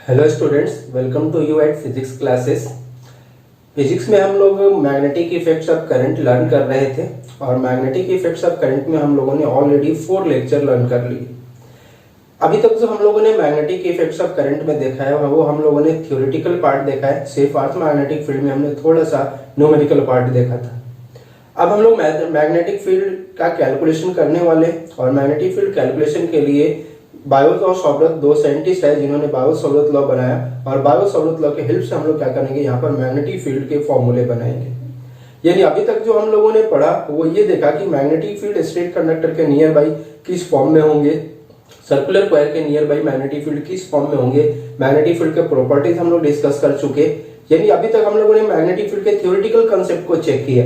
Hello students, welcome to you at physics classes. Physics में हम लोग magnetic effects of current learn कर रहे थे और मैग्नेटिक इफेक्ट्स ऑफ करंट में हम लोगों ने ऑलरेडी 4 लेक्चर लर्न कर लिए। अभी तक जो हम लोगों ने मैग्नेटिक इफेक्ट्स ऑफ करंट में देखा है वो हम लोगों ने थ्योरेटिकल पार्ट देखा है। सिर्फ अर्थ मैग्नेटिक फील्ड में हमने थोड़ा सा न्यूमेरिकल पार्ट देखा था। अब हम लोग मैग्नेटिक फील्ड का कैलकुलेशन करने वाले और मैग्नेटिक फील्ड कैलकुलेशन के लिए बायोट और सॉब्रत दो साइंटिस्ट है जिन्होंने बायोट-सॉब्रत लॉ बनाया और बायोट-सॉब्रत लॉ के हेल्प से हम लोग क्या करेंगे, यहाँ पर मैग्नेटिक फील्ड के फॉर्मूले बनाएंगे। यानी अभी तक जो हम लोगों ने पढ़ा वो ये देखा कि मैग्नेटिक फील्ड स्ट्रेट कंडक्टर के नियर बाई किस फॉर्म में होंगे, सर्कुलर कॉइल के नियर बाई मैग्नेटिक फील्ड किस फॉर्म में होंगे, मैग्नेटिक फील्ड के प्रॉपर्टीज हम लोग डिस्कस कर चुके। यानी अभी तक हम लोगों ने मैग्नेटिक फील्ड के थ्योरेटिकल कांसेप्ट को चेक किया।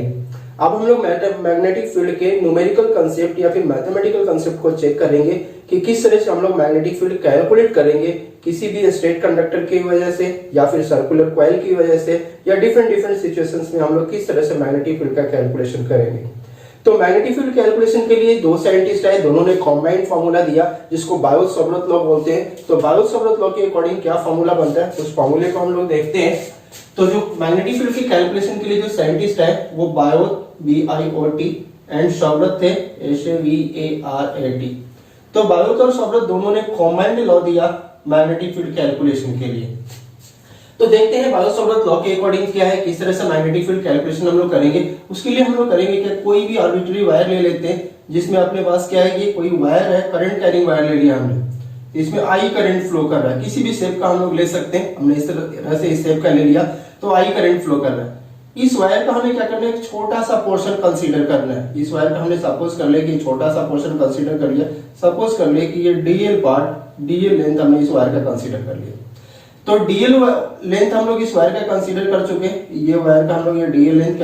अब हम लोग मैग्नेटिक फील्ड के न्यूमेरिकल कांसेप्ट या फिर मैथमेटिकल कांसेप्ट को चेक करेंगे कि किस तरह से हम लोग मैग्नेटिक फील्ड कैलकुलेट करेंगे किसी भी स्ट्रेट कंडक्टर की वजह से या फिर सर्कुलर कॉइल की वजह से या डिफरेंट सिचुएशंस में हम लोग किस तरह से मैग्नेटिक फील्ड का कैलकुलेशन करेंगे। तो मैग्नेटिक फील्ड कैलकुलेशन के लिए दो साइंटिस्ट आए, दोनों ने कॉम्बाइंड फार्मूला दिया जिसको बायोट-सॉब्रत लॉ बोलते हैं। तो बायोट-सॉब्रत लॉ के अकॉर्डिंग क्या फार्मूला बनता है उस फार्मूले को हम लोग देखते हैं। तो जो मैग्नेटिक फील्ड के कैलकुलेशन के लिए जो साइंटिस्ट है वो बायोट BIOT एंड सॉब्रत थे SAVARAT। तो बायोट और सॉब्रत दोनों ने कॉम्बाइंड लॉ दिया मैग्नेटिक फील्ड कैलकुलेशन के लिए। तो देखते हैं बायोट-सॉब्रत लॉ के अकॉर्डिंग क्या है, किस तरह से मैग्नेटिक फील्ड कैलकुलेशन हम लोग करेंगे। उसके लिए हम लोग करेंगे कि कोई भी आर्बिट्ररी वायर ले लेते हैं जिसमें अपने पास क्या है, ये कोई वायर है, करंट कैरिंग वायर ले लिया हमने, इसमें आई करंट फ्लो कर रहा है, किसी भी शेप का हम लोग ले सकते हैं। हमने इस तरह से इस शेप का ले लिया तो आई करंट फ्लो कर रहा है। इस वायर का हमें क्या करना है, एक छोटा सा पोर्शन कंसीडर करना है। इस वायर का हमने सपोज कर ले कि छोटा सा पोर्शन कंसीडर कर लिया। सपोज कर ले कि ये डीएल पार्ट, डीएल लेंथ हमने इस वायर का कंसीडर कर लिया। तो डीएल लेंथ हम लोग इस वायर का कंसीडर कर चुके, ये वायर का हम लोग ये डीएल लेंथ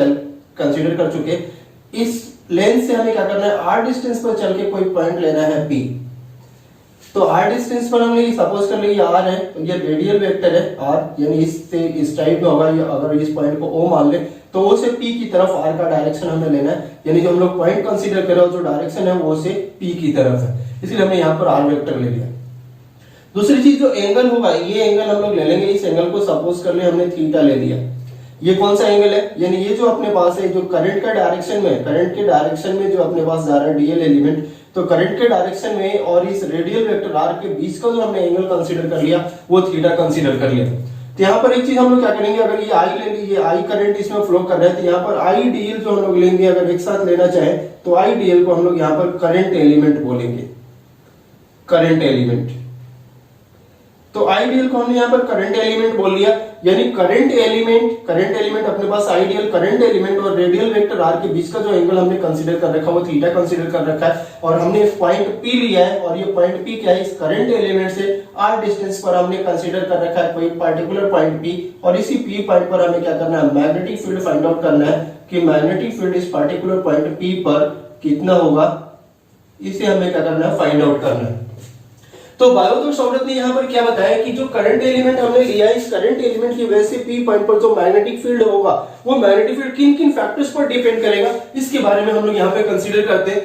कंसीडर कर चुके। इस लेंथ से हमें क्या करना है, आर डिस्टेंस पर चल के कोई पॉइंट लेना है पी। तो आर डिस्टेंस पर हमने सपोज कर लिया आर है, तो ये रेडियल वेक्टर है आर, यानी इससे इस टाइप में होगा। ये अगर इस पॉइंट को ओ मान ले तो ओ से पी की तरफ आर का डायरेक्शन हमें लेना है, यानी जो हम लोग पॉइंट कंसीडर कर रहे हो जो डायरेक्शन है वो से पी की तरफ है, इसलिए हमने यहाँ पर आर वेक्टर ले लिया। दूसरी चीज जो एंगल होगा, ये एंगल हम लोग ले लेंगे। इस एंगल को सपोज कर ले हमने थीटा ले लिया। ये कौन सा एंगल है, यानी ये जो अपने पास है, जो करंट का डायरेक्शन में, करंट के डायरेक्शन में जो अपने पास जा रहा है डीएल एलिमेंट, तो करंट के डायरेक्शन में और इस रेडियल वेक्टर आर के बीच का जो हमने एंगल कंसीडर कर लिया वो थीटा कंसीडर कर लिया। तो यहाँ पर एक चीज हम लोग क्या करेंगे, अगर ये आई ले लीजिए, आई करंट इसमें फ्लो कर रहा है, तो यहाँ पर आई डीएल जो हम लोग लेंगे, अगर एक साथ लेना चाहे तो आई डीएल को हम लोग यहाँ पर करंट एलिमेंट बोलेंगे, करंट एलिमेंट। तो आइडियल को हमने यहाँ पर करंट एलिमेंट बोल लिया, यानी करंट एलिमेंट अपने पास आइडियल करंट एलिमेंट और रेडियल वेक्टर आर के बीच का जो एंगल हमने कंसीडर कर रखा है वो थीटा कंसीडर कर रखा है। और हमने पॉइंट पी लिया है और ये पॉइंट पी क्या है, इस करंट एलिमेंट से आर डिस्टेंस पर हमने कंसीडर कर रखा है कोई पार्टिकुलर पॉइंट पी, और इसी पी पॉइंट पर हमें क्या करना है, मैग्नेटिक फील्ड फाइंड आउट करना है कि मैग्नेटिक फील्ड इस पार्टिकुलर पॉइंट पी पर कितना होगा, इसे हमें क्या करना है, फाइंड आउट करना है। तो बायोट और सॉब्रत ने यहाँ पर क्या बताया कि जो करंट एलिमेंट हमने लिया है, इस करंट एलिमेंट की वजह से पी पॉइंट पर जो मैग्नेटिक फील्ड होगा वो मैग्नेटिक फील्ड किन किन फैक्टर्स पर डिपेंड करेगा, इसके बारे में हम लोग यहाँ पे कंसीडर करते हैं।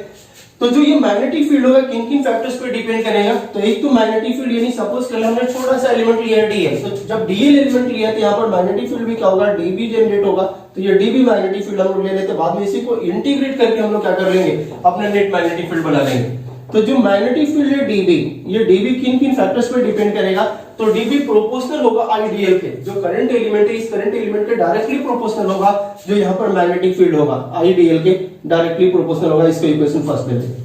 तो जो ये मैग्नेटिक फील्ड होगा किन किन फैक्टर्स पर डिपेंड करेगा, तो एक तो मैग्नेटिक फील्ड, यानी सपोज कर हमने छोटा सा एलिमेंट लिया है डीएल, तो जब डीएल एलिमेंट लिया तो यहाँ पर मैग्नेटिक फील्ड भी क्या होगा, डीबी जनरेट होगा। तो ये डीबी मैग्नेटिक फील्ड हम लोग ले लेते, बाद में इसी को इंटीग्रेट करके हम लोग क्या कर लेंगे, अपना नेट मैग्नेटिक फील्ड बना लेंगे। तो जो मैग्नेटिक फील्ड है डीबी, ये डीबी किन किन फैक्टर्स पर डिपेंड करेगा, तो डीबी प्रोपोर्शनल होगा आईडीएल के, जो करंट एलिमेंट है इस करंट एलिमेंट के डायरेक्टली प्रोपोर्शनल होगा जो यहाँ पर मैग्नेटिक फील्ड होगा, आईडीएल के डायरेक्टली प्रोपोर्शनल होगा। इसको इक्वेशन फर्स्ट ले लेते।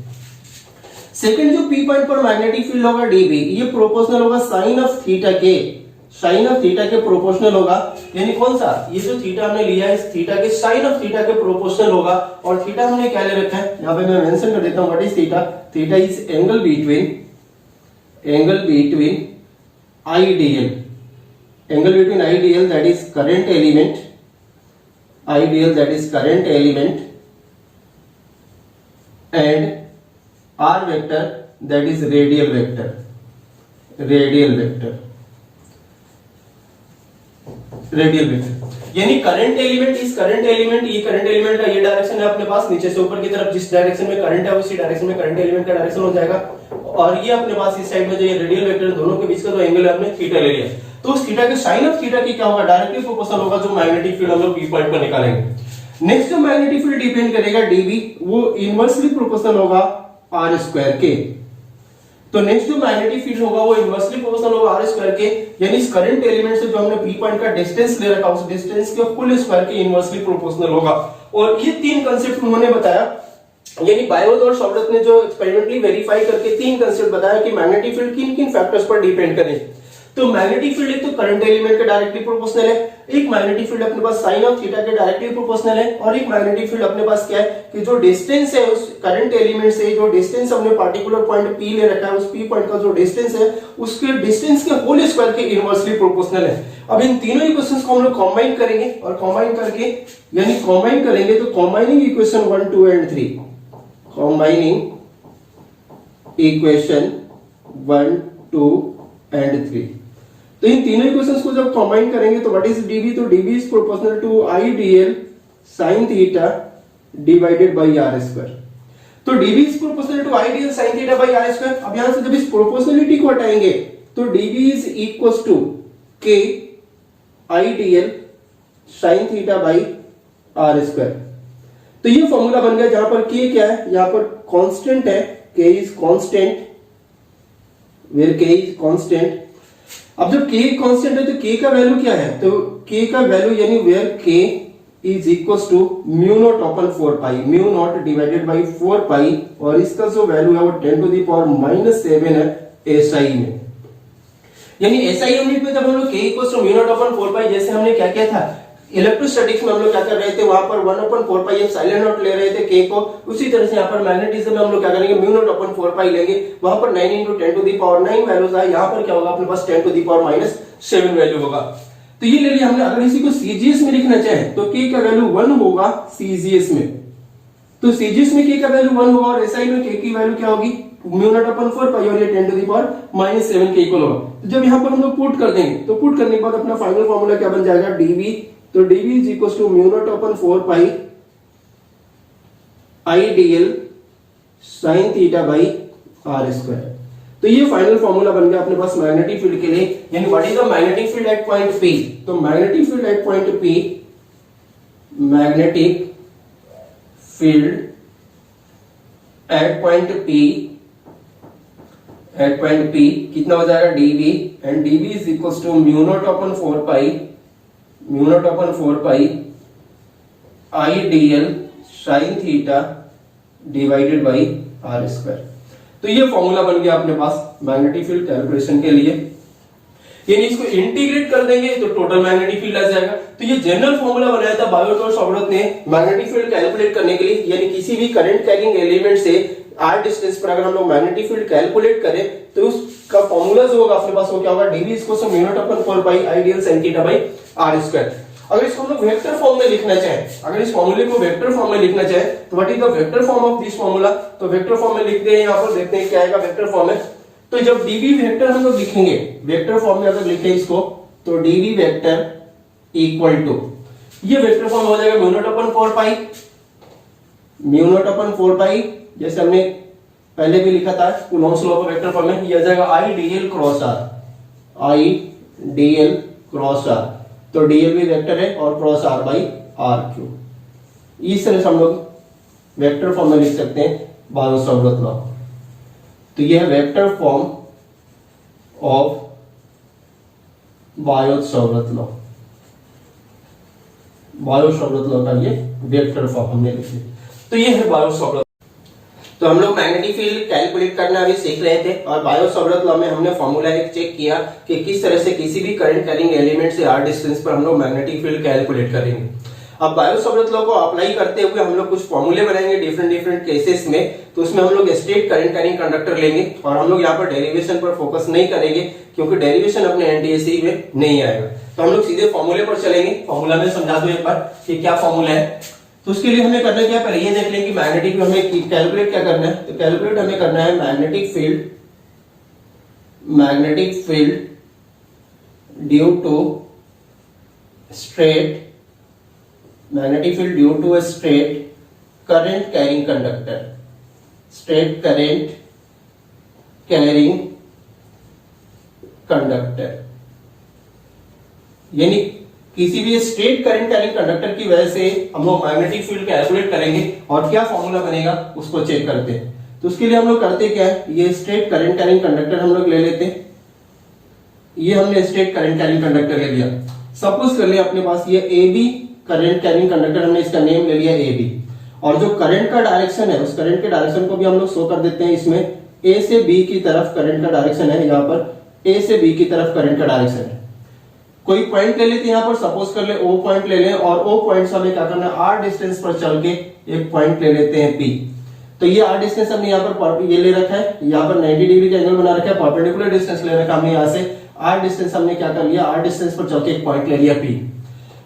सेकंड, जो पी पॉइंट पर मैग्नेटिक फील्ड होगा डीबी, ये प्रोपोर्शनल होगा साइन ऑफ थीटा के, साइन ऑफ थीटा के प्रोपोर्शनल होगा। यानी कौन सा, ये जो थीटा हमने लिया है इस थीटा के साइन ऑफ थीटा के प्रोपोर्शनल होगा। और थीटा हमने क्या ले रखा है, यहाँ पे मैं मेंशन कर देता हूं, what is theta, theta is angle between IDL, angle between IDL that is current element, IDL that is current element and R vector that is radial vector, radial vector, radial vector. यानी current element, इस current element, ये current element का ये direction है अपने पास नीचे से ऊपर की तरफ, जिस डायरेक्शन में करंट है उसी डायरेक्शन में करंट एलिमेंट का डायरेक्शन हो जाएगा। और ये अपने पास इस साइड में जो ये रेडियल वेक्टर, दोनों के बीच का जो एंगल है हमने थीटा ले लिया। तो उस थीटा के साइन ऑफ थीटा की क्या होगा, डायरेक्टली प्रोपोर्शनल होगा जो मैग्नेटिक फील्ड हम लोग पी पॉइंट पर निकालेंगे। नेक्स्ट जो मैग्नेटिक फील्ड डिपेंड करेगा डीबी, वो इनवर्सली प्रोपोर्शनल होगा आर स्क्वायर के। तो नेक्स्ट जो मैग्नेटिक फील्ड होगा वो इनवर्सली प्रोपोर्शनल होगा आर स्क्वायर के, यानी इस करंट एलिमेंट से जो हमने पी पॉइंट का डिस्टेंस ले रखा उस डिस्टेंस के फुल स्क्वायर के इनवर्सली प्रोपोर्शनल होगा। और ये तीन कंसेप्ट उन्होंने बताया, यानी बायोट और शॉर्ट ने जो एक्सपेरिमेंटली वेरीफाई करके तीन कंसेप्ट बताया कि मैग्नेटिक फील्ड किन किन फैक्टर्स पर डिपेंड करे। तो मैग्नेटिक फील्ड एक तो करंट एलिमेंट के डायरेक्टली प्रोपोर्शनल है, एक मैग्नेटिक फील्ड अपने पास साइन ऑफ थीटा के डायरेक्टली प्रोपोर्शनल है, और एक मैग्नेटिक फील्ड अपने पास क्या है कि जो डिस्टेंस है उस करंट एलिमेंट से, जो डिस्टेंस हमने पार्टिकुलर पॉइंट पी ले रखा है उस पी पॉइंट का जो डिस्टेंस है उसके डिस्टेंस के होल स्क्वायर के इनवर्सली प्रोपोर्शनल है। अब इन तीनों इक्वेशंस को हम लोग कंबाइन करेंगे, और कंबाइन करके यानी कंबाइन करेंगे तो combining equation 1 2 and 3, combining equation 1 2 and 3, तो इन तीनों इक्वेशंस को जब कंबाइन करेंगे तो व्हाट इज डीबी, तो DB is proportional to I DL sin theta divided by R square. तो DB is proportional to I DL sin theta by R square. अब यहां से जब इस प्रोपोर्शनलिटी को हटाएंगे तो DB is equals to K I DL sin theta by R square. तो ये फॉर्मूला बन गया जहां पर k क्या है, यहां पर कांस्टेंट है, k is constant, where k is constant. अब जब k कांस्टेंट है तो k का वैल्यू क्या है, तो k का वैल्यू यानी where k is equals to mu naught upon 4 pi, mu naught divided by 4 pi, और इसका जो वैल्यू है वो 10 टू द पावर -7 है एसआई में। यानी एसआई यूनिट में जब हम लोग k equals to mu naught upon 4 pi, जैसे हमने क्या किया था इलेक्ट्रोस्टैटिक्स में हम लोग क्या कर रहे थे, वहां पर 1 अपॉन 4 पाई साइलेंट नॉट ले रहे थे k को, उसी तरह से यहाँ पर मैग्नेटिज्म में हम लोग क्या करेंगे, म्यू नॉट अपॉन 4 पाई लेंगे, वहां पर 9 into 10 to the power 9 values आए, यहाँ पर क्या होगा अपने पास 10 to the power -7 वैल्यू होगा। तो ये ले लिया हमने। अगर इसी को सीजीएस में लिखना चाहे तो k का वैल्यू 1 होगा सीजीएस में, तो सीजीएस में k का वैल्यू 1 होगा, और एसआई में k की वैल्यू क्या होगी, म्यू नॉट अपॉन 4 पाई, और ये 10 to the power -7 के इक्वल होगा। तो जब यहाँ पर हम लोग पुट कर देंगे तो पुट करने के बाद अपना फाइनल फॉर्मूला क्या बन जाएगा, dv, तो dv is equal to mu naught upon 4 pi I DL sine theta by R square. तो ये फाइनल फॉर्मूला बन गया अपने पास मैग्नेटिक फील्ड के लिए। यानी what is the magnetic field at point P, तो magnetic field at point P, magnetic field at point P कितना हो जाएगा dv, and dv is equal to mu naught upon 4 pi, mu naught upon 4 pi I DL sine theta divided by R square. तो ये formula बन गया अपने पास magnetic field calculation के लिए। यानी इसको इंटीग्रेट कर देंगे तो टोटल मैग्नेटिक फील्ड आ जाएगा। तो ये जनरल फॉर्मूला बनाया था बायोट और शॉर्ट ने मैग्नेटिक फील्ड कैलकुलेट करने के लिए, यानी किसी भी करंट कैरिंग एलिमेंट से आर डिस्टेंस पर अगर हम लोग मैग्नेटिक फील्ड कैलकुलेट करें तो उसका फॉर्मूला जो होगा अपने पास वो क्या होगा, DV is equal to mu naught upon 4 pi I DL sin theta by R square. अगर इसको हम लोग वेक्टर फॉर्म में लिखना चाहे, अगर इस फॉर्मूले को वेक्टर फॉर्म में लिखना चाहे तो what is the vector form of this formula, तो वेक्टर फॉर्म में लिखते हैं, यहाँ पर देखते हैं क्या आएगा वेक्टर फॉर्म में। तो जब dv वेक्टर हम लोग लिखेंगे वेक्टर फॉर्म में अगर लिखें इसको, तो dv वेक्टर इक्वल टू, ये वेक्टर फॉर्म हो जाएगा mu naught upon 4 pi, mu naught upon 4 pi, जैसे हमने पहले भी लिखा था कूलॉम्स लॉ का वेक्टर फॉर्म में, ये आ जाएगा I DL cross R, I DL cross R, तो डीएल भी वेक्टर है और cross R by R cube. इस तरह से हम लोग वेक्टर फॉर्म में लिख सकते हैं बायो-सावर्त लॉ। तो यह vector form of bio-Savart law, bio-Savart law का ये वेक्टर फॉर्म हमने लिख लिया। तो ये है बायो-सावर्त। तो हम लोग मैग्नेटिक फील्ड कैलकुलेट करना अभी सीख रहे थे, और बायो-सावर्त लॉ में हमने फॉर्मूला एक चेक किया कि किस तरह से किसी भी करंट कैरिंग एलिमेंट से आर डिस्टेंस पर हम लोग मैग्नेटिक फील्ड कैलकुलेट करेंगे। अब बायो-सावर्त लॉ को अप्लाई करते हुए हम लोग कुछ फॉर्मूले बनाएंगे डिफरेंट केसेस में। तो उसमें हम लोग स्ट्रेट करंट कैरिंग कंडक्टर लेंगे, और हम लोग यहाँ पर डेरिवेशन पर फोकस नहीं करेंगे क्योंकि डेरिवेशन अपने एनटीएससी में नहीं आएगा। तो हम लोग सीधे फॉर्मूले पर चलेंगे। फॉर्मूला में समझा दो एक बार कि क्या फॉर्मूला है। तो उसके लिए हमें करना क्या, पहले ये देख लें कि मैग्नेटिक हमें कैलकुलेट क्या करना है। तो कैलकुलेट हमें करना है magnetic field due to straight, magnetic field due to a straight current carrying conductor, straight current carrying conductor। यानी किसी भी स्ट्रेट करंट कैरिंग कंडक्टर की वजह से हम लोग मैग्नेटिक फील्ड कैलकुलेट करेंगे और क्या फॉर्मूला बनेगा उसको चेक करते हैं। तो उसके लिए हम लोग करते क्या है, ये स्ट्रेट करंट कैरिंग कंडक्टर हम लोग ले लेते हैं। ये हमने स्ट्रेट करंट कैरिंग कंडक्टर ले लिया। सपोज कर लिया अपने पास ये A B current carrying conductor, हमने इसका नेम ले लिया ए बी, और जो करंट का डायरेक्शन है उस करंट के डायरेक्शन को भी हम लोग शो कर देते हैं। इसमें ए से बी की तरफ करंट का डायरेक्शन है, यहाँ पर ए से बी की तरफ करंट का डायरेक्शन है। कोई पॉइंट ले लेते हैं यहाँ पर, सपोज कर ले ओ पॉइंट ले लें, और ओ पॉइंट से हमें क्या करना है, आर डिस्टेंस पर चल के एक पॉइंट ले लेते हैं पी। तो ये आर डिस्टेंस हमने यहाँ पर ये ले रखा है, यहाँ पर 90 डिग्री का एंगल बना रखा है, परपेंडिकुलर डिस्टेंस ले रखा है हमने यहाँ से। आर डिस्टेंस हमने क्या कर लिया, आर डिस्टेंस पर चल के एक पॉइंट ले लिया पी।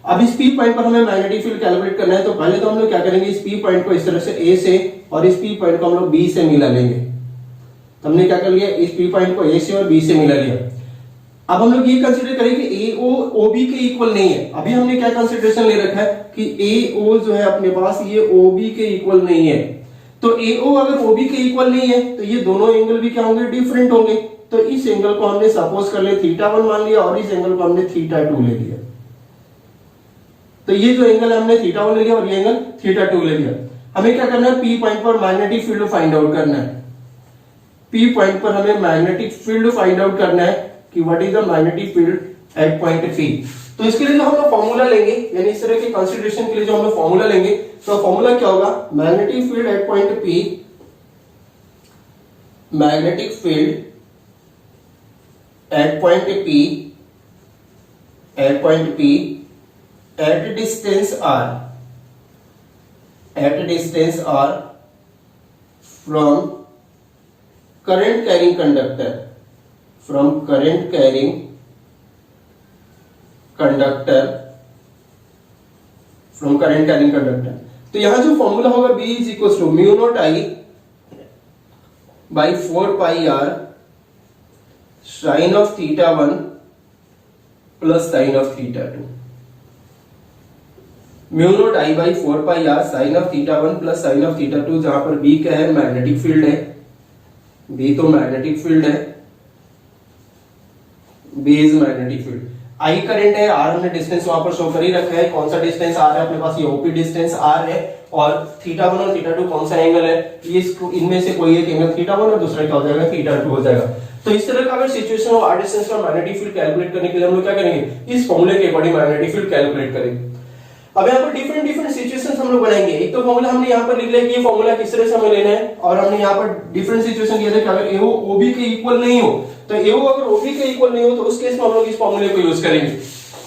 अब इस पी पॉइंट पर हमें मैग्नेटिक फील्ड कैलकुलेट करना है। तो पहले तो हम लोग क्या करेंगे, इस पी पॉइंट को इस तरह से ए से, और इस पी पॉइंट को हम लोग बी से मिला लेंगे। तो हमने क्या कर लिया, इस पी पॉइंट को ए से और बी से मिला लिया। अब हम लोग ये कंसीडर करेंगे ए ओ ओ बी के इक्वल नहीं है। अभी हमने क्या कंसीडरेशन ले रखा है कि ए ओ जो है अपने पास ये ओ बी के इक्वल नहीं है। तो ए ओ अगर ओ बी के इक्वल नहीं है तो ये दोनों एंगल भी क्या होंगे, डिफरेंट होंगे। तो इस एंगल को हमने सपोज कर ले थीटा 1 मान लिया, और इस एंगल को हमने थीटा 2 ले लिया। तो ये जो एंगल है हमने थीटा 1 ले लिया और ये एंगल थीटा 2 ले लिया। हमें क्या करना है, पी पॉइंट पर मैग्नेटिक फील्ड फाइंड आउट करना है। पी पॉइंट पर हमें मैग्नेटिक फील्ड फाइंड आउट करना है कि what is the magnetic field at point P. तो इसके लिए जो हम लोग फॉर्मूला लेंगे, यानी इस तरह के कंसीडरेशन के लिए जो हम लोग फॉर्मूला लेंगे, तो फॉर्मूला क्या होगा, magnetic field at point P, magnetic field at point P, at point P at distance r, at distance r from current carrying conductor, from current carrying conductor, from current carrying conductor। तो यहां जो formula होगा B is equal to mu naught I by 4 pi r sine of theta 1 plus sine of theta 2। Mu naught I by 4 pi R sine of theta 1 plus sine of theta 2, जहां पर B क्या है, magnetic field है। B तो magnetic field है, B is magnetic field. I current है, R हमने distance वहां पर शो कर ही रखा है। कौन सा डिस्टेंस आर है अपने पास, ये ओपी डिस्टेंस आर है। और थीटा 1 और थीटा 2 कौन सा एंगल है, ये इनमें से कोई एक एंगल थीटा 1 और दूसरा क्या हो जाएगा, थीटा 2 हो जाएगा। तो इस तरह का अगर सिचुएशन हो, आर डिस्टेंस का मैग्नेटिक फील्ड कैलकुलेट करने के लिए हम लोग क्या करेंगे, इस फॉर्मूले के अकॉर्डिंग मैग्नेटिक फील्ड कैलकुलेट करेंगे। अब यहाँ पर डिफरेंट सिचुएशंस हम लोग बनाएंगे। एक तो फॉर्मूला हमने यहाँ पर लिख लिया कि ये फॉर्मूला किस तरह से हमें लेना है, और हमने यहाँ पर डिफरेंट सिचुएशन किया था कि अगर एओ ओबी के इक्वल नहीं हो, तो एओ अगर ओबी के इक्वल नहीं हो तो उस केस में हम लोग इस फॉर्मूले को यूज करेंगे।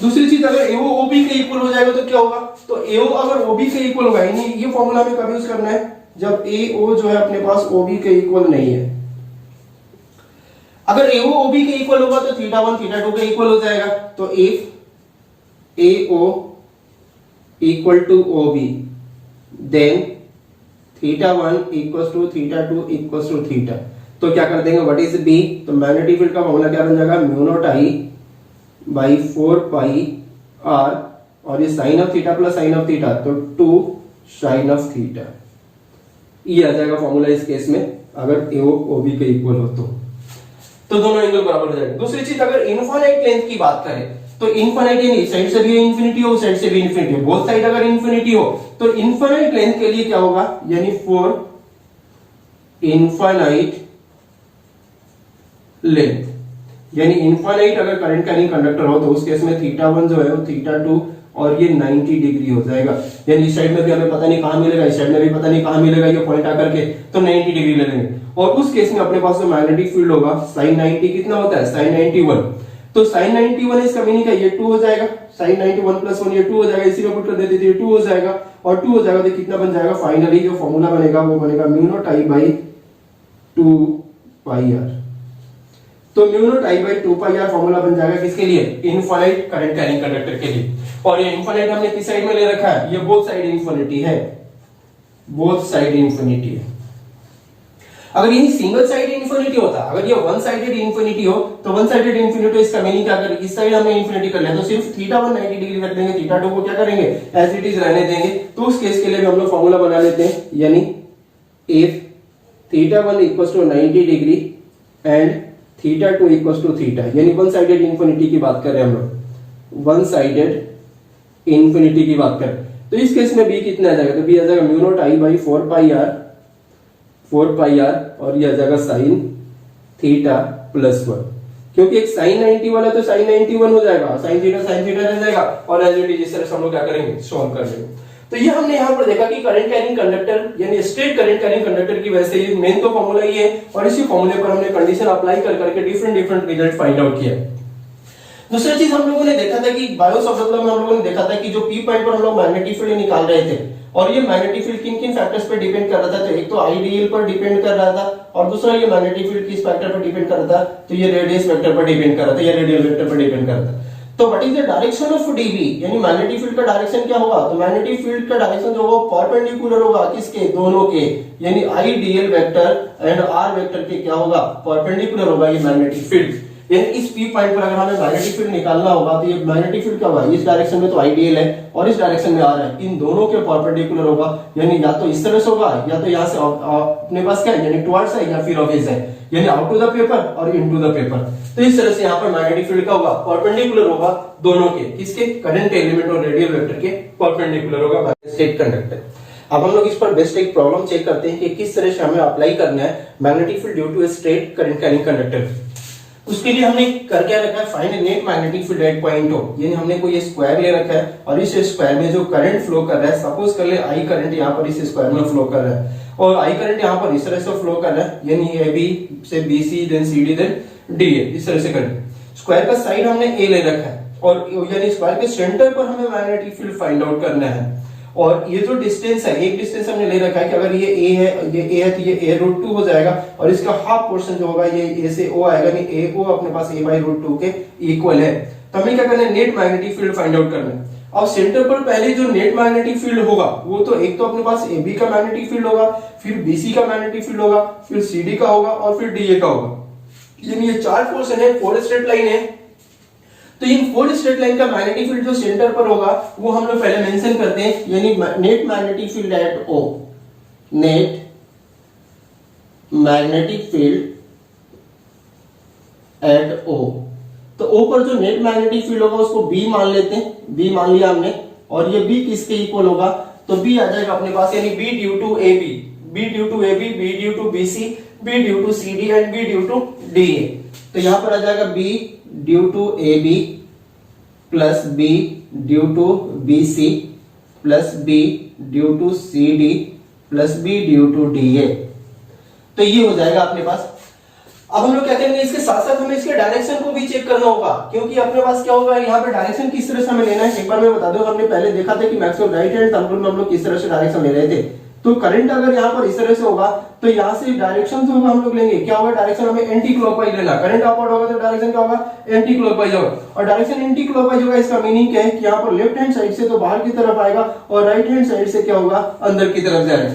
दूसरी चीज, अगर एओ ओबी के इक्वल हो जाएगा तो क्या होगा, तो एओ अगर ओबी के इक्वल होगा, यानी ये फॉर्मूला हमें कब यूज करना है, जब एओ जो है अपने पास ओबी के इक्वल नहीं है। अगर एओ ओबी के इक्वल होगा तो थीटा 1 थीटा 2 के इक्वल हो जाएगा। तो if AO equal to OB, then theta 1 equals to theta 2 equals to theta। तो क्या कर देंगे, व्हाट इज B, तो मैग्नेटिक फील्ड का फॉर्मूला क्या बन जाएगा, mu naught I by 4 pi r, और ये sine of theta plus sine of theta, तो 2 साइन ऑफ थीटा। ये आ जाएगा फॉर्मूला इस केस में, अगर AO OB के इक्वल हो तो दोनों एंगल बराबर हो जाएंगे। दूसरी चीज, अगर इनफाइनाइट लेंथ की बात करें तो इनफाइनाइट, यानी इस साइड से भी इंफिनिटी हो, उस साइड से भी इंफिनिटी हो, बोथ साइड अगर इंफिनिटी हो तो इनफाइनाइट लेंथ के लिए क्या होगा, यानी फॉर इनफाइनाइट लेंथ, यानी इनफाइनाइट अगर करंट कैरिंग कंडक्टर हो तो उस केस में थीटा 1 जो है वो थीटा 2 और ये 90 डिग्री हो जाएगा। यानी इस साइड में भी हमें पता नहीं कहां मिलेगा, इस साइड में भी पता नहीं कहां मिलेगा, ये पॉइंट आकर के तो 90 डिग्री ले लेंगे। और उस केस में अपने पास जो मैग्नेटिक फील्ड होगा sin 90 कितना होता है, sin 91। तो sin 91 इसका मीनिंग क्या, ये 2 हो जाएगा, sin 91 प्लस 1 ये 2 हो जाएगा, इसी को पुट कर देते ये 2 हो जाएगा, और 2 हो जाएगा तो कितना बन जाएगा, फाइनली जो फॉर्मूला बनेगा वो बनेगा mu naught I by 2 pi R. तो mu naught I by 2 pi R formula बन जाएगा किसके लिए, इनफाइनाइट करंट कैरिंग कंडक्टर के लिए। और ये इनफाइनाइट हमने किस साइड में ले रखा है, ये बोथ साइड इनफिनिटी है, बोथ साइड इनफिनिटी है। अगर यही सिंगल साइड इंफिनिटी होता, अगर ये वन साइडेड इंफिनिटी हो तो वन साइडेड इंफिनिटी इसका मीनिंग क्या, अगर इस साइड हमने इंफिनिटी कर लिया तो सिर्फ थीटा 1 90 डिग्री रख देंगे, थीटा 2 को क्या करेंगे एज इट इज रहने देंगे। तो उस केस के लिए भी हम लोग फॉर्मूला बना लेते हैं, यानी if theta 1 equals to 90 degree and theta 2 equals to theta, यानी वन साइडेड इंफिनिटी की बात कर रहे हैं हम लोग, वन साइडेड इन्फिनिटी की बात करें तो इस केस में बी कितना आ जाएगा, तो बी आ जाएगा mu naught I by 4 pi R और ये आ जाएगा साइन थीटा प्लस 1, क्योंकि एक साइन 90 वाला तो साइन 91 हो जाएगा, साइन थीटा रह जाएगा और एज इट इज इस तरह से हम लोग क्या करेंगे सॉल्व कर लेंगे। तो ये हमने यहाँ पर देखा कि करंट कैरिंग कंडक्टर यानी स्ट्रेट करंट कैरिंग कंडक्टर की वजह से ये मेन तो फॉर्मूला ही है और इसी फॉर्मूले पर हमने कंडीशन अप्लाई कर करके डिफरेंट रिजल्ट फाइंड आउट किया। दूसरी चीज हम लोगों ने देखा था कि बायोस ऑफ मतलब में हम लोगों ने देखा था कि जो पी पॉइंट पर हम लोग मैग्नेटिक फील्ड निकाल रहे थे और ये मैग्नेटिक फील्ड किन किन फैक्टर्स पर डिपेंड कर रहा था, तो एक तो आईडीएल पर डिपेंड कर रहा था और दूसरा ये मैग्नेटिक फील्ड किस फैक्टर पर डिपेंड कर रहा था, तो ये रेडियस वेक्टर पर डिपेंड कर रहा था या रेडियल वेक्टर पर डिपेंड कर रहा था। तो what is the direction of dB यानी मैग्नेटिक फील्ड का डायरेक्शन क्या होगा, तो मैग्नेटिक फील्ड का डायरेक्शन जो होगा परपेंडिकुलर होगा किसके, दोनों के, यानी IDL vector and R vector के क्या होगा, परपेंडिकुलर होगा ये मैग्नेटिक फील्ड। यानी इस पी पॉइंट पर अगर हमें मैग्नेटिक फील्ड निकालना होगा तो ये मैग्नेटिक फील्ड क्या होगा, इस डायरेक्शन में तो आईडीएल है और इस डायरेक्शन में आर है, इन दोनों के परपेंडिकुलर होगा, यानी या तो इस तरह से होगा या तो यहाँ से अपने पास क्या है यानी टुवर्ड्स है या फिर ऑफिस है, यानी आउट टू द पेपर और इनटू द पेपर। तो इस तरह से यहाँ पर मैग्नेटिक फील्ड का होगा परपेंडिकुलर होगा दोनों के, किसके, करंट एलिमेंट और रेडियल वेक्टर के परपेंडिकुलर होगा स्ट्रेट कंडक्टर। अब हम लोग इस पर बेस्ट एक प्रॉब्लम चेक करते हैं कि किस तरह से हमें अप्लाई करना है magnetic field due to a straight current carrying conductor. उसके लिए हमने कर क्या रखा है, find net magnetic field at point O, यानी हमने कोई स्क्वायर ले रखा है और इस स्क्वायर में जो करंट फ्लो कर रहा है, सपोज कर ले आई करंट यहाँ पर इस स्क्वायर में फ्लो कर रहा है और आई करंट यहाँ पर इस तरह से फ्लो कर रहा है, यानी ए बी से B C then C D then D A, इस तरह से करंट। स्क्वायर का साइड हमने ए ले रखा है और यानी स्क्वायर के सेंटर पर हमें मैग्नेटिक फील्ड फाइंड आउट करना है और ये जो डिस्टेंस है, एक डिस्टेंस हमने ले रखा है कि अगर ये a है तो ये a√2 हो जाएगा और इसका हाफ पोर्शन जो होगा ये a से o आएगा, नहीं a o अपने पास a/√2 के इक्वल है। तो हमें क्या करना है, net magnetic field find out करना है। अब सेंटर पर पहले जो नेट मैग्नेटिक फील्ड होगा वो तो एक तो अपने पास AB का मैग्नेटिक फील्ड होगा, फिर BC का मैग्नेटिक फील्ड होगा, फिर CD का होगा और फिर DA का होगा, यानी ये 4 पोर्शन है, 4 स्ट्रेट लाइन है। तो इन 4 स्ट्रेट लाइन का मैग्नेटिक फील्ड जो सेंटर पर होगा वो हम लोग पहले मेंशन करते हैं, यानी net magnetic field eight O, net magnetic field eight O। तो O पर जो नेट मैग्नेटिक फील्ड होगा उसको B मान लेते हैं, B मान लिया हमने और ये B किसके इक्वल होगा, तो B आ जाएगा अपने पास यानी B due to AB, B due to AB, B due to BC, B due to CD and B due to DA। तो यहां पर आ जाएगा B due to AB plus B due to BC plus B due to CD plus B due to DA। तो ये हो जाएगा अपने पास। अब हम लोग क्या करेंगे, इसके साथ साथ हमें इसके डायरेक्शन को भी चेक करना होगा, क्योंकि अपने पास क्या होगा यहाँ पे डायरेक्शन किस तरह से हमें लेना है। एक बार मैं बता दूं, हमने पहले देखा था कि maximum right hand thumb rule में हम लोग किस तरह से डायरेक्शन ले रहे थे। तो करंट अगर यहाँ पर इस तरह से होगा तो यहाँ से डायरेक्शन जो होगा हम लोग लेंगे, क्या होगा, डायरेक्शन हमें एंटी क्लॉकवाइज लेना। करंट अपवर्ड होगा तो डायरेक्शन क्या होगा, एंटी क्लॉकवाइज होगा। और डायरेक्शन एंटी क्लॉकवाइज होगा, इसका मीनिंग क्या है कि यहाँ पर लेफ्ट हैंड साइड से तो बाहर की तरफ आएगा और राइट हैंड साइड से क्या होगा, अंदर की तरफ जाएगा।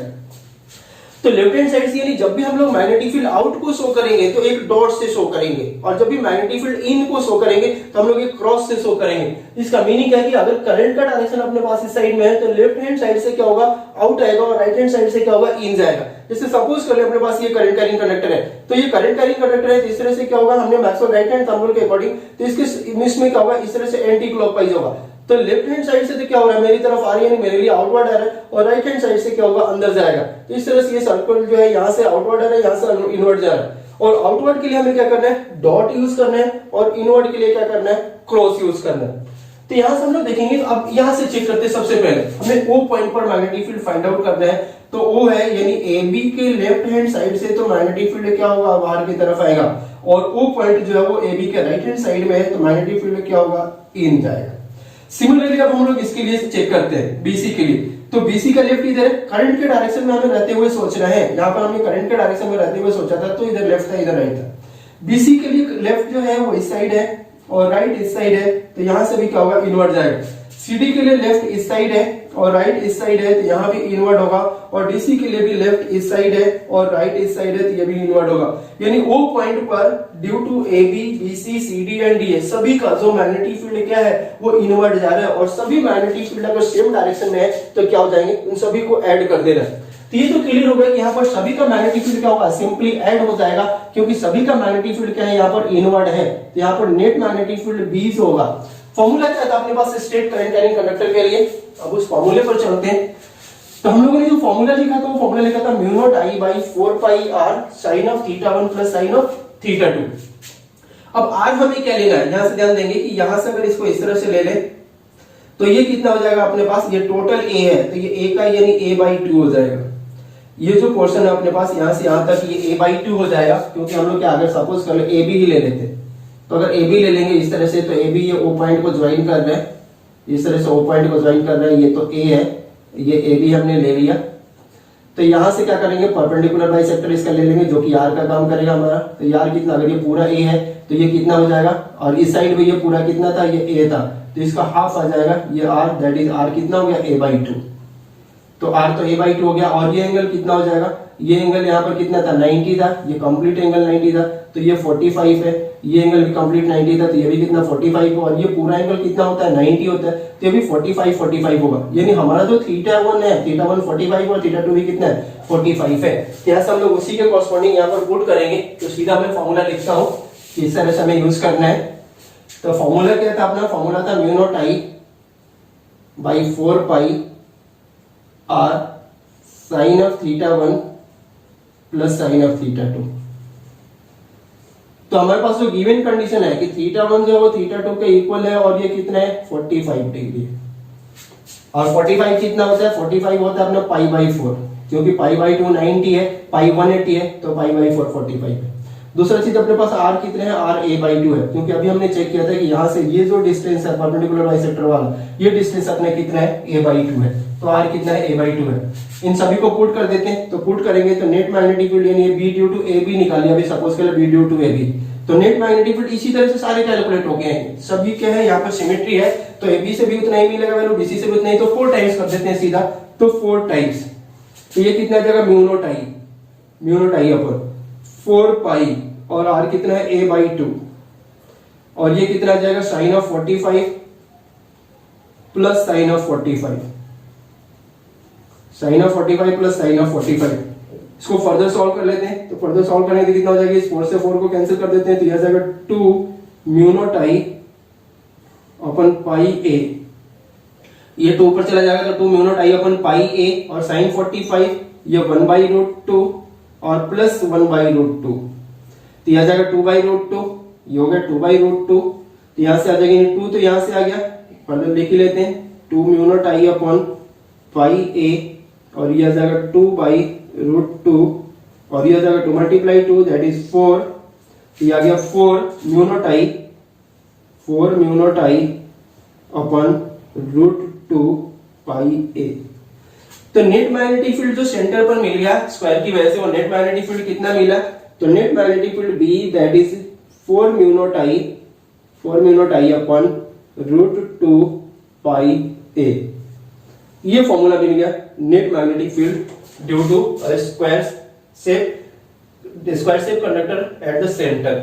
तो लेफ्ट हैंड साइड से यानी जब भी हम लोग मैग्नेटिक फील्ड आउट को शो करेंगे तो एक डॉट से शो करेंगे और जब भी मैग्नेटिक फील्ड इन को शो करेंगे तो हम लोग एक क्रॉस से शो करेंगे। इसका मीनिंग क्या है कि अगर करंट का डायरेक्शन अपने पास इस साइड में है तो लेफ्ट हैंड साइड से क्या होगा, आउट आएगा और राइट हैंड साइड से क्या होगा, इन जाएगा। जैसे सपोज कर ले अपने पास ये करंट कैरिंग कंडक्टर है, तो ये करंट कैरिंग कंडक्टर है, इस तरह से क्या होगा, हमने Maxwell right hand thumb rule के अकॉर्डिंग तो इसमें क्या होगा, इस तरह से एंटी क्लॉकवाइज होगा। तो लेफ्ट हैंड साइड से तो क्या हो रहा है, मेरी तरफ आ रही है, मेरे लिए आउटवर्ड आ रहा है और राइट हैंड साइड से क्या होगा, अंदर जाएगा। तो इस तरह से ये सर्कल जो है यहाँ से आउटवर्ड आ रहा है, यहाँ से इनवर्ड जा रहा है। और आउटवर्ड के लिए हमें क्या करना है, डॉट यूज करना है और इनवर्ड के लिए क्या करना है, क्रॉस यूज करना है। तो यहां से हम लोग देखेंगे, अब यहां से चेक करते हैं। सबसे पहले हमें O पॉइंट पर मैग्नेटिक फील्ड फाइंड आउट करना है। तो O है यानी AB के लेफ्ट हैंड साइड से तो मैग्नेटिक फील्ड क्या होगा, बाहर की तरफ आएगा और O पॉइंट जो है वो AB के राइट हैंड साइड में है तो मैग्नेटिक फील्ड क्या होगा, इन जाएगा। सिमिलरली अब हम लोग इसके लिए चेक करते हैं BC के लिए। तो BC का लेफ्ट इधर है, करंट के डायरेक्शन में हमें रहते हुए सोचना है। यहाँ पर हमने करंट के डायरेक्शन में रहते हुए सोचा था तो इधर लेफ्ट था, इधर राइट था। BC के लिए लेफ्ट जो है वो इस साइड है और राइट इस साइड है, तो यहां से भी क्या होगा, इनवर्ट जाएगा। CD के लिए लेफ्ट इस साइड है और राइट इस साइड है, तो यहाँ भी इनवर्ट होगा। और DC के लिए भी लेफ्ट इस साइड है और राइट इस साइड है, तो ये भी इनवर्ट होगा। यानी O पॉइंट पर due to AB, BC, CD and DA सभी का जो मैग्नेटिक फील्ड क्या है वो इनवर्ट जा रहा है और सभी मैग्नेटिक फील्ड अगर सेम डायरेक्शन में है तो क्या हो जाएंगे, उन सभी को ऐड कर देना है। तो ये तो क्लियर हो गया कि यहाँ पर सभी का मैग्नेटिक फील्ड क्या होगा, सिंपली ऐड हो जाएगा, क्योंकि सभी का मैग्नेटिक फील्ड क्या है, यहाँ पर इनवर्ट है। तो यहाँ पर नेट मैग्नेटिक फील्ड 20 होगा फॉर्मूला क्या था अपने पास स्ट्रेट करंट कैरिंग कंडक्टर के लिए। अब उस फॉर्मूले पर चलते हैं। तो हम लोगों ने जो फॉर्मूला लिखा था वो फॉर्मूला लिखा था mu naught I by 4 pi R sine of theta 1 plus sine of theta 2। अब आर हमें क्या लेना है, यहां से ध्यान देंगे कि यहां से अगर इसको इस तरह से ले ले तो ये कितना हो जाएगा अपने पास, ये टोटल ए है तो ये ए का यानी a बाई 2 हो जाएगा। ये जो पोर्शन है अपने पास यहां से यहां तक ये a बाई 2 हो जाएगा, क्योंकि हम लोग क्या अगर सपोज कर ले ए बी ही ले लेते तो अगर ए बी ले लेंगे इस तरह से तो ए बी ये ओ पॉइंट को ज्वाइन कर रहा है, इस तरह से ओ पॉइंट को ज्वाइन कर रहा है, ये तो ए है, ये ए बी हमने ले लिया। तो यहां से क्या करेंगे परपेंडिकुलर बाइसेक्टर इसका ले लेंगे जो कि आर का काम करेगा हमारा। तो यार कितना, अगर ये पूरा ए है तो ये कितना हो जाएगा, और इस साइड में ये पूरा कितना था, ये ए था तो इसका हाफ आ जाएगा, ये आर दैट इज आर कितना हो गया a बाई 2। तो आर तो a बाई 2 हो गया, और ये एंगल कितना हो जाएगा, ये एंगल यहाँ पर कितना था 90 था, ये कंप्लीट एंगल 90 था तो ये 45 है, ये एंगल भी कंप्लीट 90 था तो ये भी कितना 45 है, और ये पूरा एंगल कितना होता है 90 होता है तो ये भी 45 होगा। यानी हमारा जो थीटा 1 है, थीटा 1 45 और थीटा 2 भी कितना है 45 है। यहाँ से हम लोग उसी के कॉरस्पॉन्डिंग यहाँ पर पुट करेंगे। तो सीधा मैं फॉर्मूला लिखता हूँ इस तरह से हमें यूज करना है। तो फॉर्मूला क्या था अपना, फॉर्मूला था mu naught I by 4 pi R sine of theta 1 plus sine of theta 2। तो हमारे पास जो गिवन कंडीशन है कि थीटा 1 जो है वो थीटा 2 के इक्वल है, और ये कितना है 45 डिग्री, और 45 कितना होता है, 45 होता है अपना पाई बाई 4, क्योंकि पाई बाई 2 90 है, पाई 180 है तो पाई बाई 4 45 है। दूसरा चीज अपने पास आर कितने हैं, आर a बाई 2 है, क्योंकि अभी हमने चेक किया था कि यहाँ से ये जो डिस्टेंस है परपेंडिकुलर बाइसेक्टर वाला, ये डिस्टेंस अपने कितना है a बाई 2 है, तो आर कितना है a बाई 2 है। इन सभी को पुट कर देते हैं। तो पुट करेंगे तो नेट मैग्नेटिक फील्ड यानी b due to a b निकालिए अभी सपोज के लिए b due to a b। तो नेट मैग्नेटिक फील्ड इसी तरह से सारे कैलकुलेट हो गए हैं, सभी क्या है यहाँ पर सिमेट्री है, तो ab से भी उतना ही मिलेगा वैल्यू, bc से भी उतना ही, तो 4 टाइम्स कर देते हैं सीधा, तो 4 टाइम्स तो ये कितना जगह म्यू नॉट आई अपन 4 पाई, और आर कितना है a बाई 2, और ये कितना आ जाएगा sine of 45 plus sine of 45, sine of 45 plus sine of 45। इसको फर्दर सॉल्व कर लेते हैं। तो फर्दर सॉल्व करने तो कितना हो जाएगा, इस 4 से 4 को कैंसिल कर देते हैं तो यह जाएगा 2 mu naught I upon pi a, ये 2 ऊपर चला जाएगा तो 2 mu naught I upon pi a, और साइन 45 ये 1 बाई रूट 2 और प्लस 1 बाई रूट 2, तो यह जाएगा 2 बाई रूट 2, ये हो गया 2 बाई रूट 2, तो यहां से आ जाएगा 2 तो यहां से आ गया, फर्दर लिख ही लेते हैं 2 mu naught I upon pi a, और यह आ जाएगा 2 बाई रूट 2, और यह आ जाएगा 2 मल्टीप्लाई 2 दैट इज 4, तो यह आ गया 4 mu naught I upon root 2 pi a। तो नेट मैग्नेटिक फील्ड जो सेंटर पर मिल गया स्क्वायर की वजह से, वो नेट मैग्नेटिक फील्ड कितना मिला, तो net magnetic field B that is 4 mu naught I upon root 2 pi a। ये फॉर्मूला मिल गया net magnetic field due to square shape conductor at the centre.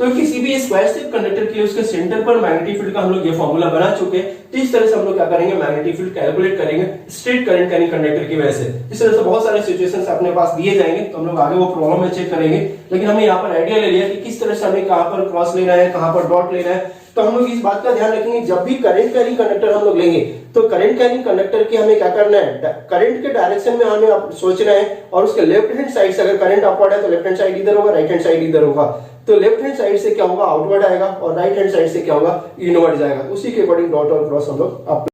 तो किसी भी स्क्वायर शेप कंडक्टर के लिए उसके सेंटर पर मैग्नेटिक फील्ड का हम लोग ये फॉर्मूला बना चुके हैं। तो इस तरह से हम लोग क्या करेंगे, मैग्नेटिक फील्ड कैलकुलेट करेंगे स्ट्रेट करंट कैरिंग कंडक्टर की वजह से। इस तरह से बहुत सारे सिचुएशंस अपने पास दिए जाएंगे, तो हम लोग आगे वो प्रॉब्लम में चेक करेंगे। लेकिन हमने यहाँ पर आइडिया ले लिया कि किस तरह से हमें कहां पर क्रॉस लेना है, कहां पर डॉट लेना है। तो हम लोग इस बात का ध्यान रखेंगे जब भी करंट कैरिंग कंडक्टर हम लोग लेंगे तो करंट कैरिंग कंडक्टर की हमें क्या करना है, करंट के डायरेक्शन में हमें सोचना है, और उसके लेफ्ट हैंड साइड से अगर करंट अपवर्ड है तो लेफ्ट हैंड साइड इधर होगा, राइट हैंड साइड इधर होगा। तो लेफ्ट हैंड साइड से क्या होगा आउटवर्ड आएगा, और राइट हैंड साइड से क्या होगा इनवर्ड जाएगा। उसी के अकॉर्डिंग डॉट और क्रॉस हम लोग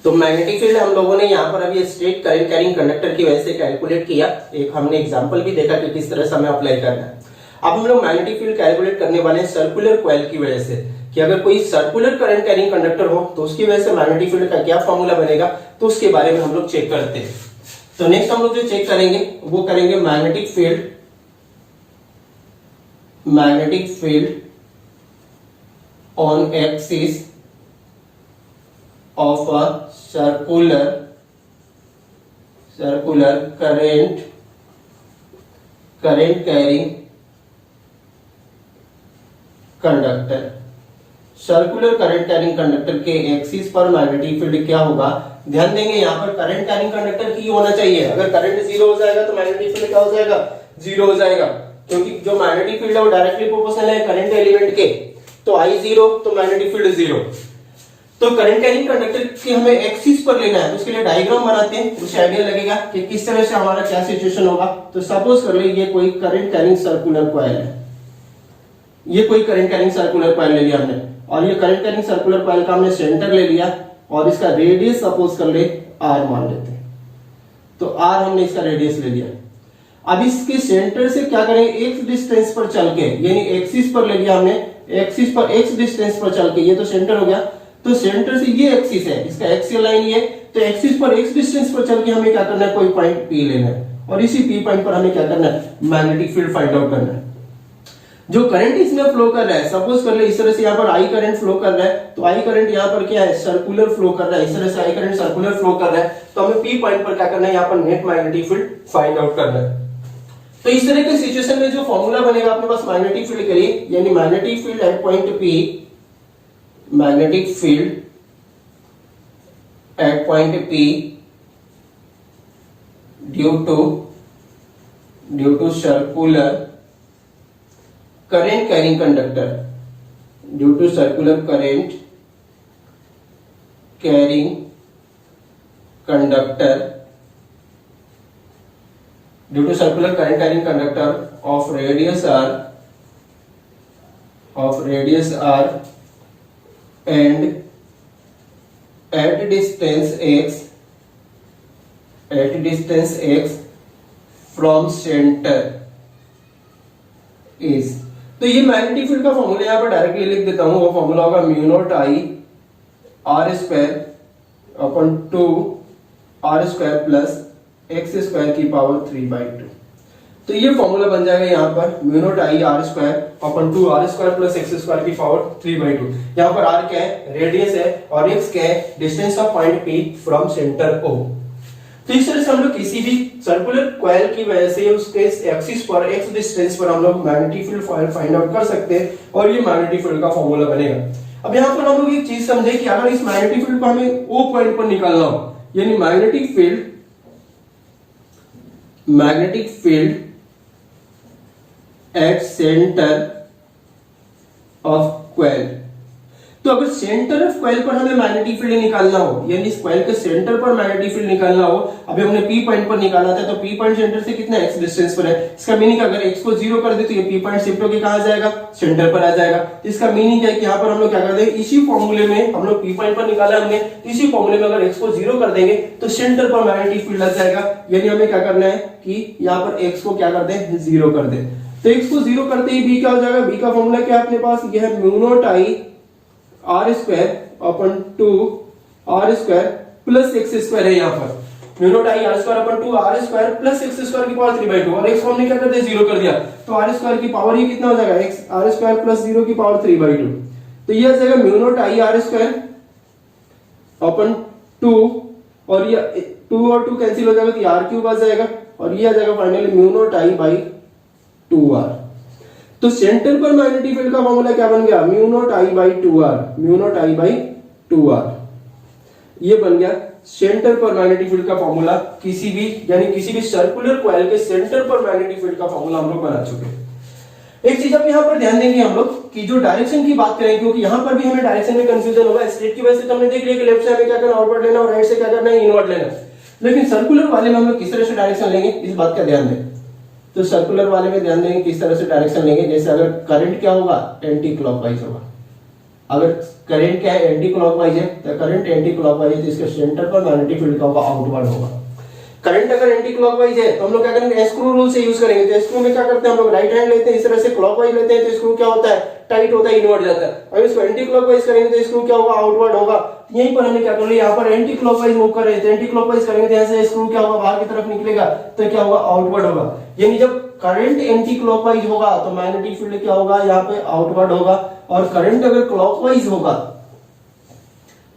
तो मैग्नेटिक फील्ड हम लोगों ने यहाँ पर अभी स्ट्रेट करंट कैरिंग कंडक्टर की वजह से कैलकुलेट किया। एक हमने एग्जांपल भी देखा कि किस तरह से हमें अप्लाई करना है। अब हम लोग मैग्नेटिक फील्ड कैलकुलेट करने वाले हैं सर्कुलर कॉइल की वजह से, कि अगर कोई सर्कुलर करंट कैरिंग कंडक्टर हो तो उसकी वजह से मैग्नेटिक फील्ड का क्या फॉर्मूला बनेगा, तो उसके बारे में हम लोग चेक करते हैं। तो नेक्स्ट हम लोग जो चेक करेंगे वो करेंगे magnetic field on axis of a circular current carrying conductor. Circular current carrying conductor के एक्सिस पर मैग्नेटिक फील्ड क्या होगा, ध्यान देंगे यहाँ पर करंट कैरिंग कंडक्टर की होना चाहिए। अगर करंट जीरो हो जाएगा तो मैग्नेटिक फील्ड क्या हो जाएगा, जीरो हो जाएगा, क्योंकि जो मैग्नेटिक फील्ड है वो डायरेक्टली प्रोपोर्शनल है करंट एलिमेंट के। तो I जीरो तो मैग्नेटिक फील्ड जीरो। तो करंट कैरिंग कंडक्टर की हमें एक्सिस पर लेना है, तो उसके लिए डायग्राम बनाते हैं, उससे आइडिया लगेगा कि किस तरह से हमारा क्या सिचुएशन होगा। तो सपोज कर ले ये कोई करंट कैरिंग सर्कुलर कॉइल है, ये कोई करंट कैरिंग सर्कुलर कॉइल ले लिया हमने, और ये करंट कैरिंग सर्कुलर कॉइल का हमने सेंटर ले लिया और इसका रेडियस सपोज कर ले आर मान लेते हैं। तो आर हमने इसका रेडियस ले लिया। अब इसके सेंटर से क्या करेंगे, एक्स डिस्टेंस पर चल के, यानी एक्सिस पर ले लिया हमने, एक्सिस पर एक्स डिस्टेंस पर चल के, ये तो सेंटर हो गया, तो सेंटर से ये एक्सिस है, इसका एक्सियल लाइन ये, तो एक्सिस पर एक्स डिस्टेंस पर चल के हमें क्या करना है, कोई पॉइंट पी लेना है, और इसी पी पॉइंट पर हमें क्या करना है, मैग्नेटिक फील्ड फाइंड आउट करना है। जो करंट इसमें फ्लो कर रहा है, सपोज कर ले इस तरह से यहाँ पर आई करंट फ्लो कर रहा है, तो आई करंट यहाँ पर क्या है, सर्कुलर फ्लो कर रहा है, इस तरह से आई करंट सर्कुलर फ्लो कर रहा है, तो हमें पी पॉइंट पर क्या करना है, यहाँ पर net magnetic field find out करना है। तो इस तरह के सिचुएशन में जो फॉर्मूला बनेगा अपने पास मैग्नेटिक फील्ड के लिए, यानी magnetic field at point P, magnetic field at point P due to circular current carrying conductor, due to circular current carrying conductor, due to circular current carrying conductor of radius r and at distance x from center is, तो ये magnetic field का formula यहाँ पर directly लिख देता हूं। वो formula होगा mu naught I R square upon 2 R square plus X square की पावर 3/2। तो ये फॉर्मूला बन जाएगा यहाँ पर mu naught I R square upon 2 R square plus X square की पावर 3/2। यहाँ पर आर क्या है, रेडियस है, और एक्स क्या है, distance of point P from centre O. तो इस तरह से हम लोग किसी भी सर्कुलर कॉइल की वजह से उसके एक्सिस पर एक्स डिस्टेंस पर हम लोग मैग्नेटिक फील्ड फाइंड आउट कर सकते हैं, और ये मैग्नेटिक फील्ड का फॉर्मूला बनेगा। अब यहाँ पर हम लोग एक चीज समझे कि अगर इस मैग्नेटिक फील्ड को हमें ओ पॉइंट पर निकालना हो, यानी magnetic field at centre of coil, तो अगर सेंटर ऑफ कॉइल पर हमें मैग्नेटिक फील्ड निकालना हो, यानी इस कॉइल के सेंटर पर मैग्नेटिक फील्ड निकालना हो, अभी हमने पी पॉइंट पर निकाला था, तो पी पॉइंट सेंटर से कितना एक्स डिस्टेंस पर है, इसका मीनिंग अगर एक्स को 0 कर दे तो ये पी पॉइंट शिफ्ट होकर कहां जाएगा, सेंटर पर आ जाएगा। इसका मीनिंग है कि यहाँ पर हम लोग क्या कर देंगे, इसी फॉर्मूले में हम लोग पी पॉइंट पर निकाला हमने, इसी फॉर्मूले में अगर एक्स को 0 कर देंगे तो सेंटर पर मैग्नेटिक फील्ड लग जाएगा। यानी हमें क्या करना है कि यहाँ पर एक्स को क्या कर दे, 0 कर दे। तो एक्स को 0 करते ही बी क्या हो जाएगा, बी का फॉर्मूला क्या है अपने पास, यह है mu naught I R square upon 2 R square plus X square है, यहाँ पर mu naught I R square upon 2 R square plus X square की पावर 3/2, और एक्स को हमने क्या कर दिया, 0 कर दिया, तो आर स्क्वायर की पावर ये कितना हो जाएगा, एक्स आर स्क्वायर प्लस 0 की पावर 3/2। तो ये आ जाएगा mu naught I R square upon 2, और ये 2 और 2 कैंसिल हो जाएगा, तो आर क्यूब आ जाएगा, और ये आ जाएगा finally mu naught I by 2r। तो सेंटर पर मैग्नेटिक फील्ड का फॉर्मूला क्या बन गया, mu naught I by 2r, mu naught I by 2r। ये बन गया सेंटर पर मैग्नेटिक फील्ड का फॉर्मूला, किसी भी यानी किसी भी सर्कुलर कॉइल के सेंटर पर मैग्नेटिक फील्ड का फॉर्मूला हम लोग बना चुके हैं। एक चीज अब यहाँ पर ध्यान देंगे हम लोग कि जो डायरेक्शन की बात करें, क्योंकि यहाँ पर भी हमें डायरेक्शन में कंफ्यूजन होगा। स्ट्रेट की वजह से हमने देख लिया कि लेफ्ट से हमें क्या करना, आउटवर्ड लेना, और राइट से क्या करना है, इनवर्ड लेना। लेकिन सर्कुलर वाले में हम लोग किस तरह से डायरेक्शन लेंगे, इस बात का ध्यान दें। तो सर्कुलर वाले में ध्यान देंगे किस तरह से डायरेक्शन लेंगे। जैसे अगर करंट क्या होगा, एंटी क्लॉकवाइज होगा। अगर करंट क्या है, एंटी क्लॉकवाइज है, तो करंट एंटी क्लॉकवाइज है, तो इसके सेंटर पर मैग्नेटिक फील्ड का होगा आउटवर्ड होगा। करंट अगर एंटी क्लॉकवाइज है तो हम लोग क्या करेंगे, स्क्रू रूल से यूज करेंगे। तो स्क्रू में क्या करते हैं हम लोग, राइट हैंड लेते हैं, इस तरह से क्लॉकवाइज लेते हैं, तो स्क्रू क्या होता है, टाइट होता है, इनवर्ट जाता है। अगर इसको एंटी क्लॉकवाइज करेंगे तो स्क्रू क्या होगा, आउटवर्ड होगा। यहीं पर हमने क्या कर लिया, यहाँ पर एंटी क्लॉकवाइज मूव कर रहे थे, एंटी क्लॉकवाइज करेंगे तो यहाँ से स्क्रू क्या होगा, बाहर की तरफ निकलेगा, तो क्या होगा, आउटवर्ड होगा। यानी जब करंट एंटी क्लॉकवाइज होगा तो मैग्नेटिक फील्ड क्या होगा, यहाँ पे आउटवर्ड होगा। और करंट अगर क्लॉकवाइज होगा,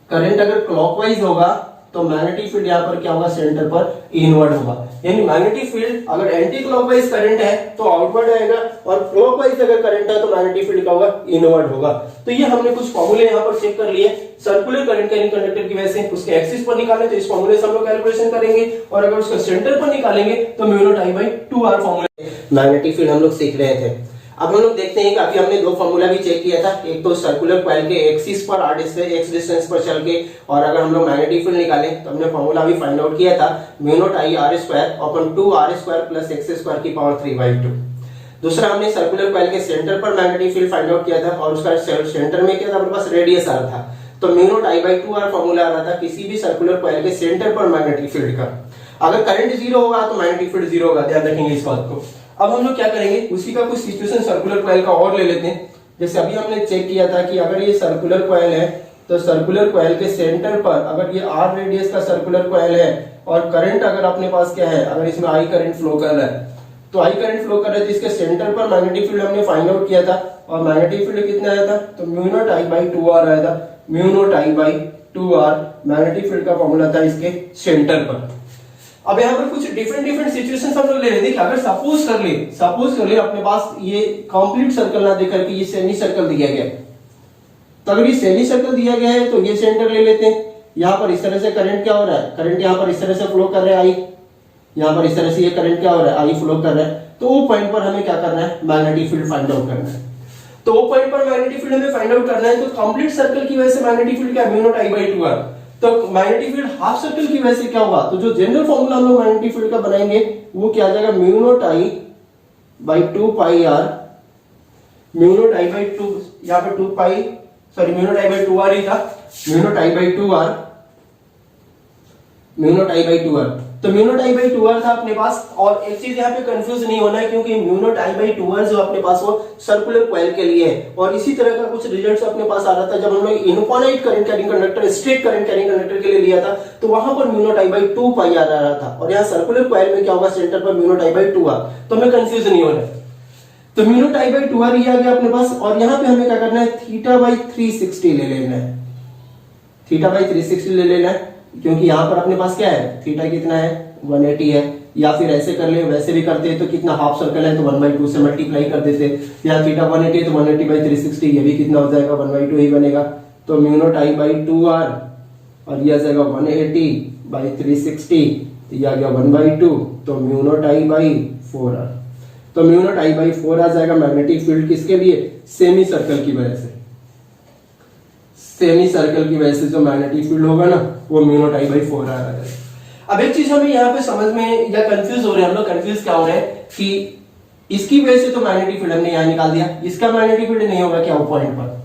करंट अगर क्लॉकवाइज होगा तो मैग्नेटिक फील्ड यहाँ पर क्या होगा, सेंटर पर इनवर्ड होगा। यानी मैग्नेटिक फील्ड अगर एंटी क्लॉकवाइज करंट है तो आउटवर्ड आएगा, और क्लॉकवाइज अगर करंट है तो मैग्नेटिक फील्ड क्या होगा, इनवर्ड होगा। तो ये हमने कुछ फॉर्मूले यहाँ पर चेक कर लिए सर्कुलर करंट कैरिंग कंडक्टर की वजह से। उसके एक्सिस पर निकालने तो इस फॉर्मूले से हम लोग कैलकुलेशन करेंगे, और अगर उसका सेंटर पर निकालेंगे तो mu naught I by 2r formula. Magnetic field हम लोग सीख रहे थे। अब हम लोग देखते हैं कि अभी हमने दो फॉर्मूला भी चेक किया था, एक तो सर्कुलर कॉइल के एक्सिस पर आर एक्स डिस्टेंस पर चल के, और अगर हम लोग मैग्नेटिक फील्ड निकालें तो हमने फॉर्मूला भी फाइंड आउट किया था mu naught I R square upon 2 R square plus X square की पावर 3/2। दूसरा हमने सर्कुलर कॉइल के सेंटर पर मैग्नेटिक फील्ड फाइंड आउट किया था और उसका सेंटर में क्या था, अपने पास रेडियस आर था, तो mu naught I by 2 R formula आ रहा था किसी भी सर्कुलर कॉइल के सेंटर पर मैग्नेटिक फील्ड का। अगर करंट जीरो होगा तो मैग्नेटिक फील्ड जीरो होगा, ध्यान रखेंगे इस बात को। अब हम लोग क्या करेंगे, उसी का कुछ सिचुएशन सर्कुलर कॉइल का और ले लेते हैं। जैसे अभी हमने चेक किया था कि अगर ये सर्कुलर कॉइल है तो सर्कुलर कॉइल के सेंटर पर अगर ये आर रेडियस का सर्कुलर कॉइल है और करंट अगर अपने पास क्या है, अगर इसमें आई करंट फ्लो कर रहा है, तो आई करंट फ्लो कर रहा है तो इसके सेंटर पर मैग्नेटिक फील्ड हमने फाइंड आउट किया था और मैग्नेटिक फील्ड कितना आया था, तो mu naught I by 2 R आया था। Mu naught I by 2 R magnetic field का फॉर्मूला था इसके सेंटर पर। अब यहाँ पर कुछ डिफरेंट सिचुएशंस हम लोग ले लेते हैं। अगर सपोज कर ले अपने पास ये कंप्लीट सर्कल ना देकर के ये सेमी सर्कल दिया गया है, तो अगर ये सेमी सर्कल दिया गया है तो ये सेंटर ले लेते हैं। यहाँ पर इस तरह से करंट क्या हो रहा है, करंट यहाँ पर इस तरह से फ्लो कर रहा है आई, यहाँ पर इस तरह से ये करंट क्या हो रहा है, आई फ्लो कर रहा है। तो वो पॉइंट पर हमें क्या करना है, मैग्नेटिक फील्ड फाइंड आउट करना है। तो वो पॉइंट पर मैग्नेटिक फील्ड हमें फाइंड आउट करना है, तो कंप्लीट सर्कल की वजह से मैग्नेटिक फील्ड क्या, mu naught I by 2 R. तो मैग्नेटिक फील्ड हाफ सर्कल की वजह से क्या होगा, तो जो जनरल फॉर्मूला हम लोग मैग्नेटिक फील्ड का बनाएंगे वो क्या आ जाएगा, mu naught I by 2 pi R, mu naught I by 2, यहाँ पे 2 pi, sorry mu naught I by 2 R ही था, mu naught I by 2 R, mu naught I by 2 R. तो mu naught I by 2 R था अपने पास। और एक चीज यहाँ पे कंफ्यूज नहीं होना है क्योंकि mu naught I by 2 R जो अपने पास वो सर्कुलर कॉइल के लिए है, और इसी तरह का कुछ रिजल्ट्स अपने पास आ रहा था जब हम लोग infinite current carrying conductor, straight current carrying conductor के लिए लिया था, तो वहां पर mu naught I by 2 pi R आ रहा था, और यहाँ सर्कुलर कॉइल में क्या होगा, सेंटर पर mu naught I by 2 R. तो हमें कंफ्यूज नहीं होना है। तो mu naught I by 2 R ये आ गया अपने पास, और यहाँ पे हमें क्या करना है, थीटा बाई 360 ले लेना है, थीटा बाई 360 ले लेना है, क्योंकि यहाँ पर अपने पास क्या है, थीटा कितना है, 180 है। या फिर ऐसे कर ले, वैसे भी करते हैं तो कितना, हाफ सर्कल है तो 1/2 से मल्टीप्लाई कर देते, या थीटा 180 है तो 180 बाई 360, ये भी कितना हो जाएगा, 1/2 ही बनेगा। तो mu naught I by 2 R और ये आ जाएगा 180 बाई 360, ये आ गया 1/2, तो mu naught I by 4 R. तो म्यू नॉट आई बाई 4 आ जाएगा मैग्नेटिक फील्ड किसके लिए, सेमी सर्कल की वजह से, सेमी सर्कल की वजह से जो मैग्नेटिक फील्ड होगा ना वो म्यू नॉट आई बाई 4 आ रहा है। अब एक चीज हमें यहाँ पे समझ में या कंफ्यूज हो रहे हैं हम लोग, कंफ्यूज क्या हो रहे हैं कि इसकी वजह से तो मैग्नेटिक फील्ड हमने यहाँ निकाल दिया, इसका मैग्नेटिक फील्ड नहीं होगा क्या वो पॉइंट पर,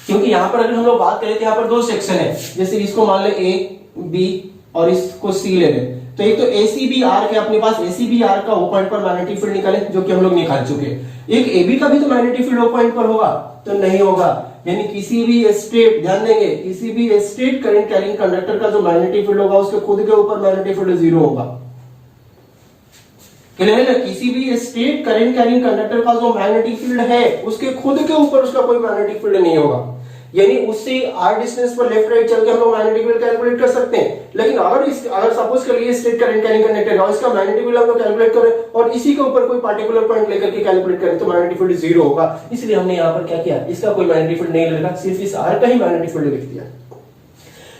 क्योंकि यहाँ पर अगर हम लोग बात करें तो यहाँ पर दो सेक्शन है, जैसे इसको मान ले ए बी और इसको सी ले लें, तो एक तो एसीबी आर के अपने पास एसीबी आर का वो पॉइंट पर मैग्नेटिक फील्ड निकाले जो कि हम लोग निकाल चुके हैं। एक एबी का भी तो मैग्नेटिक फील्ड वो पॉइंट पर होगा, तो नहीं होगा। यानी किसी भी स्ट्रेट, ध्यान देंगे, किसी भी स्ट्रेट करंट कैरिंग कंडक्टर का जो मैग्नेटिक फील्ड होगा उसके खुद के ऊपर मैग्नेटिक फील्ड जीरो होगा। क्लियर है ना, किसी भी स्ट्रेट करंट कैरिंग कंडक्टर का जो मैग्नेटिक फील्ड है उसके खुद के ऊपर उसका कोई मैग्नेटिक फील्ड नहीं होगा। यानी उससे आर डिस्टेंस पर लेफ्ट राइट चल के हम लोग मैग्नेटिक फील्ड कैलकुलेट कर सकते हैं, लेकिन अगर सपोज कर लिए स्ट्रेट करंट कैरिंग कंडक्टर है, इसका मैग्नेटिक फील्ड हम लोग कैलकुलेट करें और इसी के ऊपर कोई पार्टिकुलर पॉइंट लेकर के कैलकुलेट करें तो मैग्नेटिक फील्ड जीरो होगा। इसलिए हमने यहाँ पर क्या किया, इसका कोई मैग्नेटिक फील्ड नहीं लिखा, सिर्फ इस आर का ही मैग्नेटिक फील्ड लिख दिया।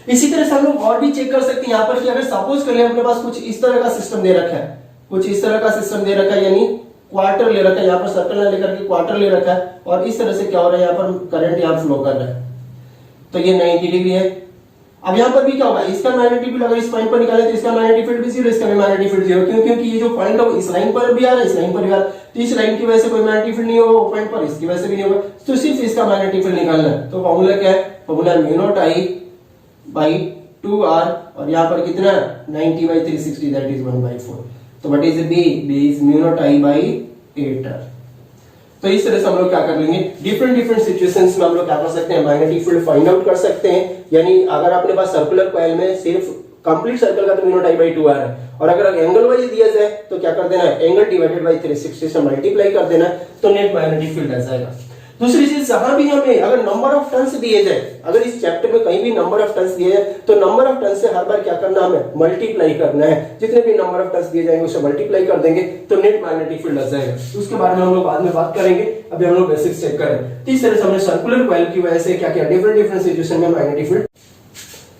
इसी तरह से हम लोग और भी चेक कर सकते हैं यहाँ पर कि अगर सपोज कर ले अपने पास कुछ इस तरह का सिस्टम दे रखा है, कुछ इस तरह का सिस्टम दे रखा है, यानी क्वार्टर ले रखा है, यहाँ पर सर्कल लेकर के क्वार्टर ले रखा है, और इस तरह से क्या हो रहा है, यहाँ पर करंट यहाँ फ्लो कर रहा है, तो ये 90 डिग्री है। अब यहाँ पर भी क्या होगा, इसका मैग्नेटिक फील्ड अगर इस पॉइंट पर निकाले तो इसका मैग्नेटिक फील्ड भी जीरो, इसका भी मैग्नेटिक फील्ड जीरो, क्यों, क्योंकि ये जो पॉइंट है इस लाइन पर भी आ रहा है, इस लाइन पर भी आ रहा है, तो इस लाइन की वजह से कोई मैग्नेटिक फील्ड नहीं होगा, वो पॉइंट पर इसकी वजह से भी नहीं होगा, तो सिर्फ इसका मैग्नेटिक फील्ड निकालना है। तो फॉर्मूला क्या है, formula mu naught I by 2 R, और यहाँ पर कितना 90 बाई 360, दैट इज 1/4। तो what is B, B is mu naught I by 8 R. तो इस तरह से हम लोग क्या कर लेंगे, डिफरेंट सिचुएशंस में हम लोग क्या कर सकते हैं, मैग्नेटिक फील्ड फाइंड आउट कर सकते हैं। यानी अगर अपने पास सर्कुलर कॉइल में सिर्फ कंप्लीट सर्कल का तो mu naught I by 2 R है, और अगर एंगल वाइज दिया जाए तो क्या कर देना है, एंगल डिवाइडेड बाई 360 से मल्टीप्लाई कर देना है, तो नेट मैग्नेटिक फील्ड आ जाएगा। दूसरी चीज, जहां भी हमें अगर नंबर ऑफ टर्न्स दिए जाए, अगर इस चैप्टर में कहीं भी नंबर ऑफ टर्न्स दिए जाए तो नंबर ऑफ टर्न्स से हर बार क्या करना, हमें मल्टीप्लाई करना है। जितने भी नंबर ऑफ टर्न्स दिए जाएंगे उसे मल्टीप्लाई कर देंगे तो नेट मैग्नेटिक फील्ड आ जाएगा। तो उसके बारे में हम लोग बाद में बात करेंगे, अभी हम लोग बेसिक्स चेक करें। तो इस तरह से हमने सर्कुलर कॉइल की वजह से क्या किया, डिफरेंट सिचुएशन में मैग्नेटिक फील्ड।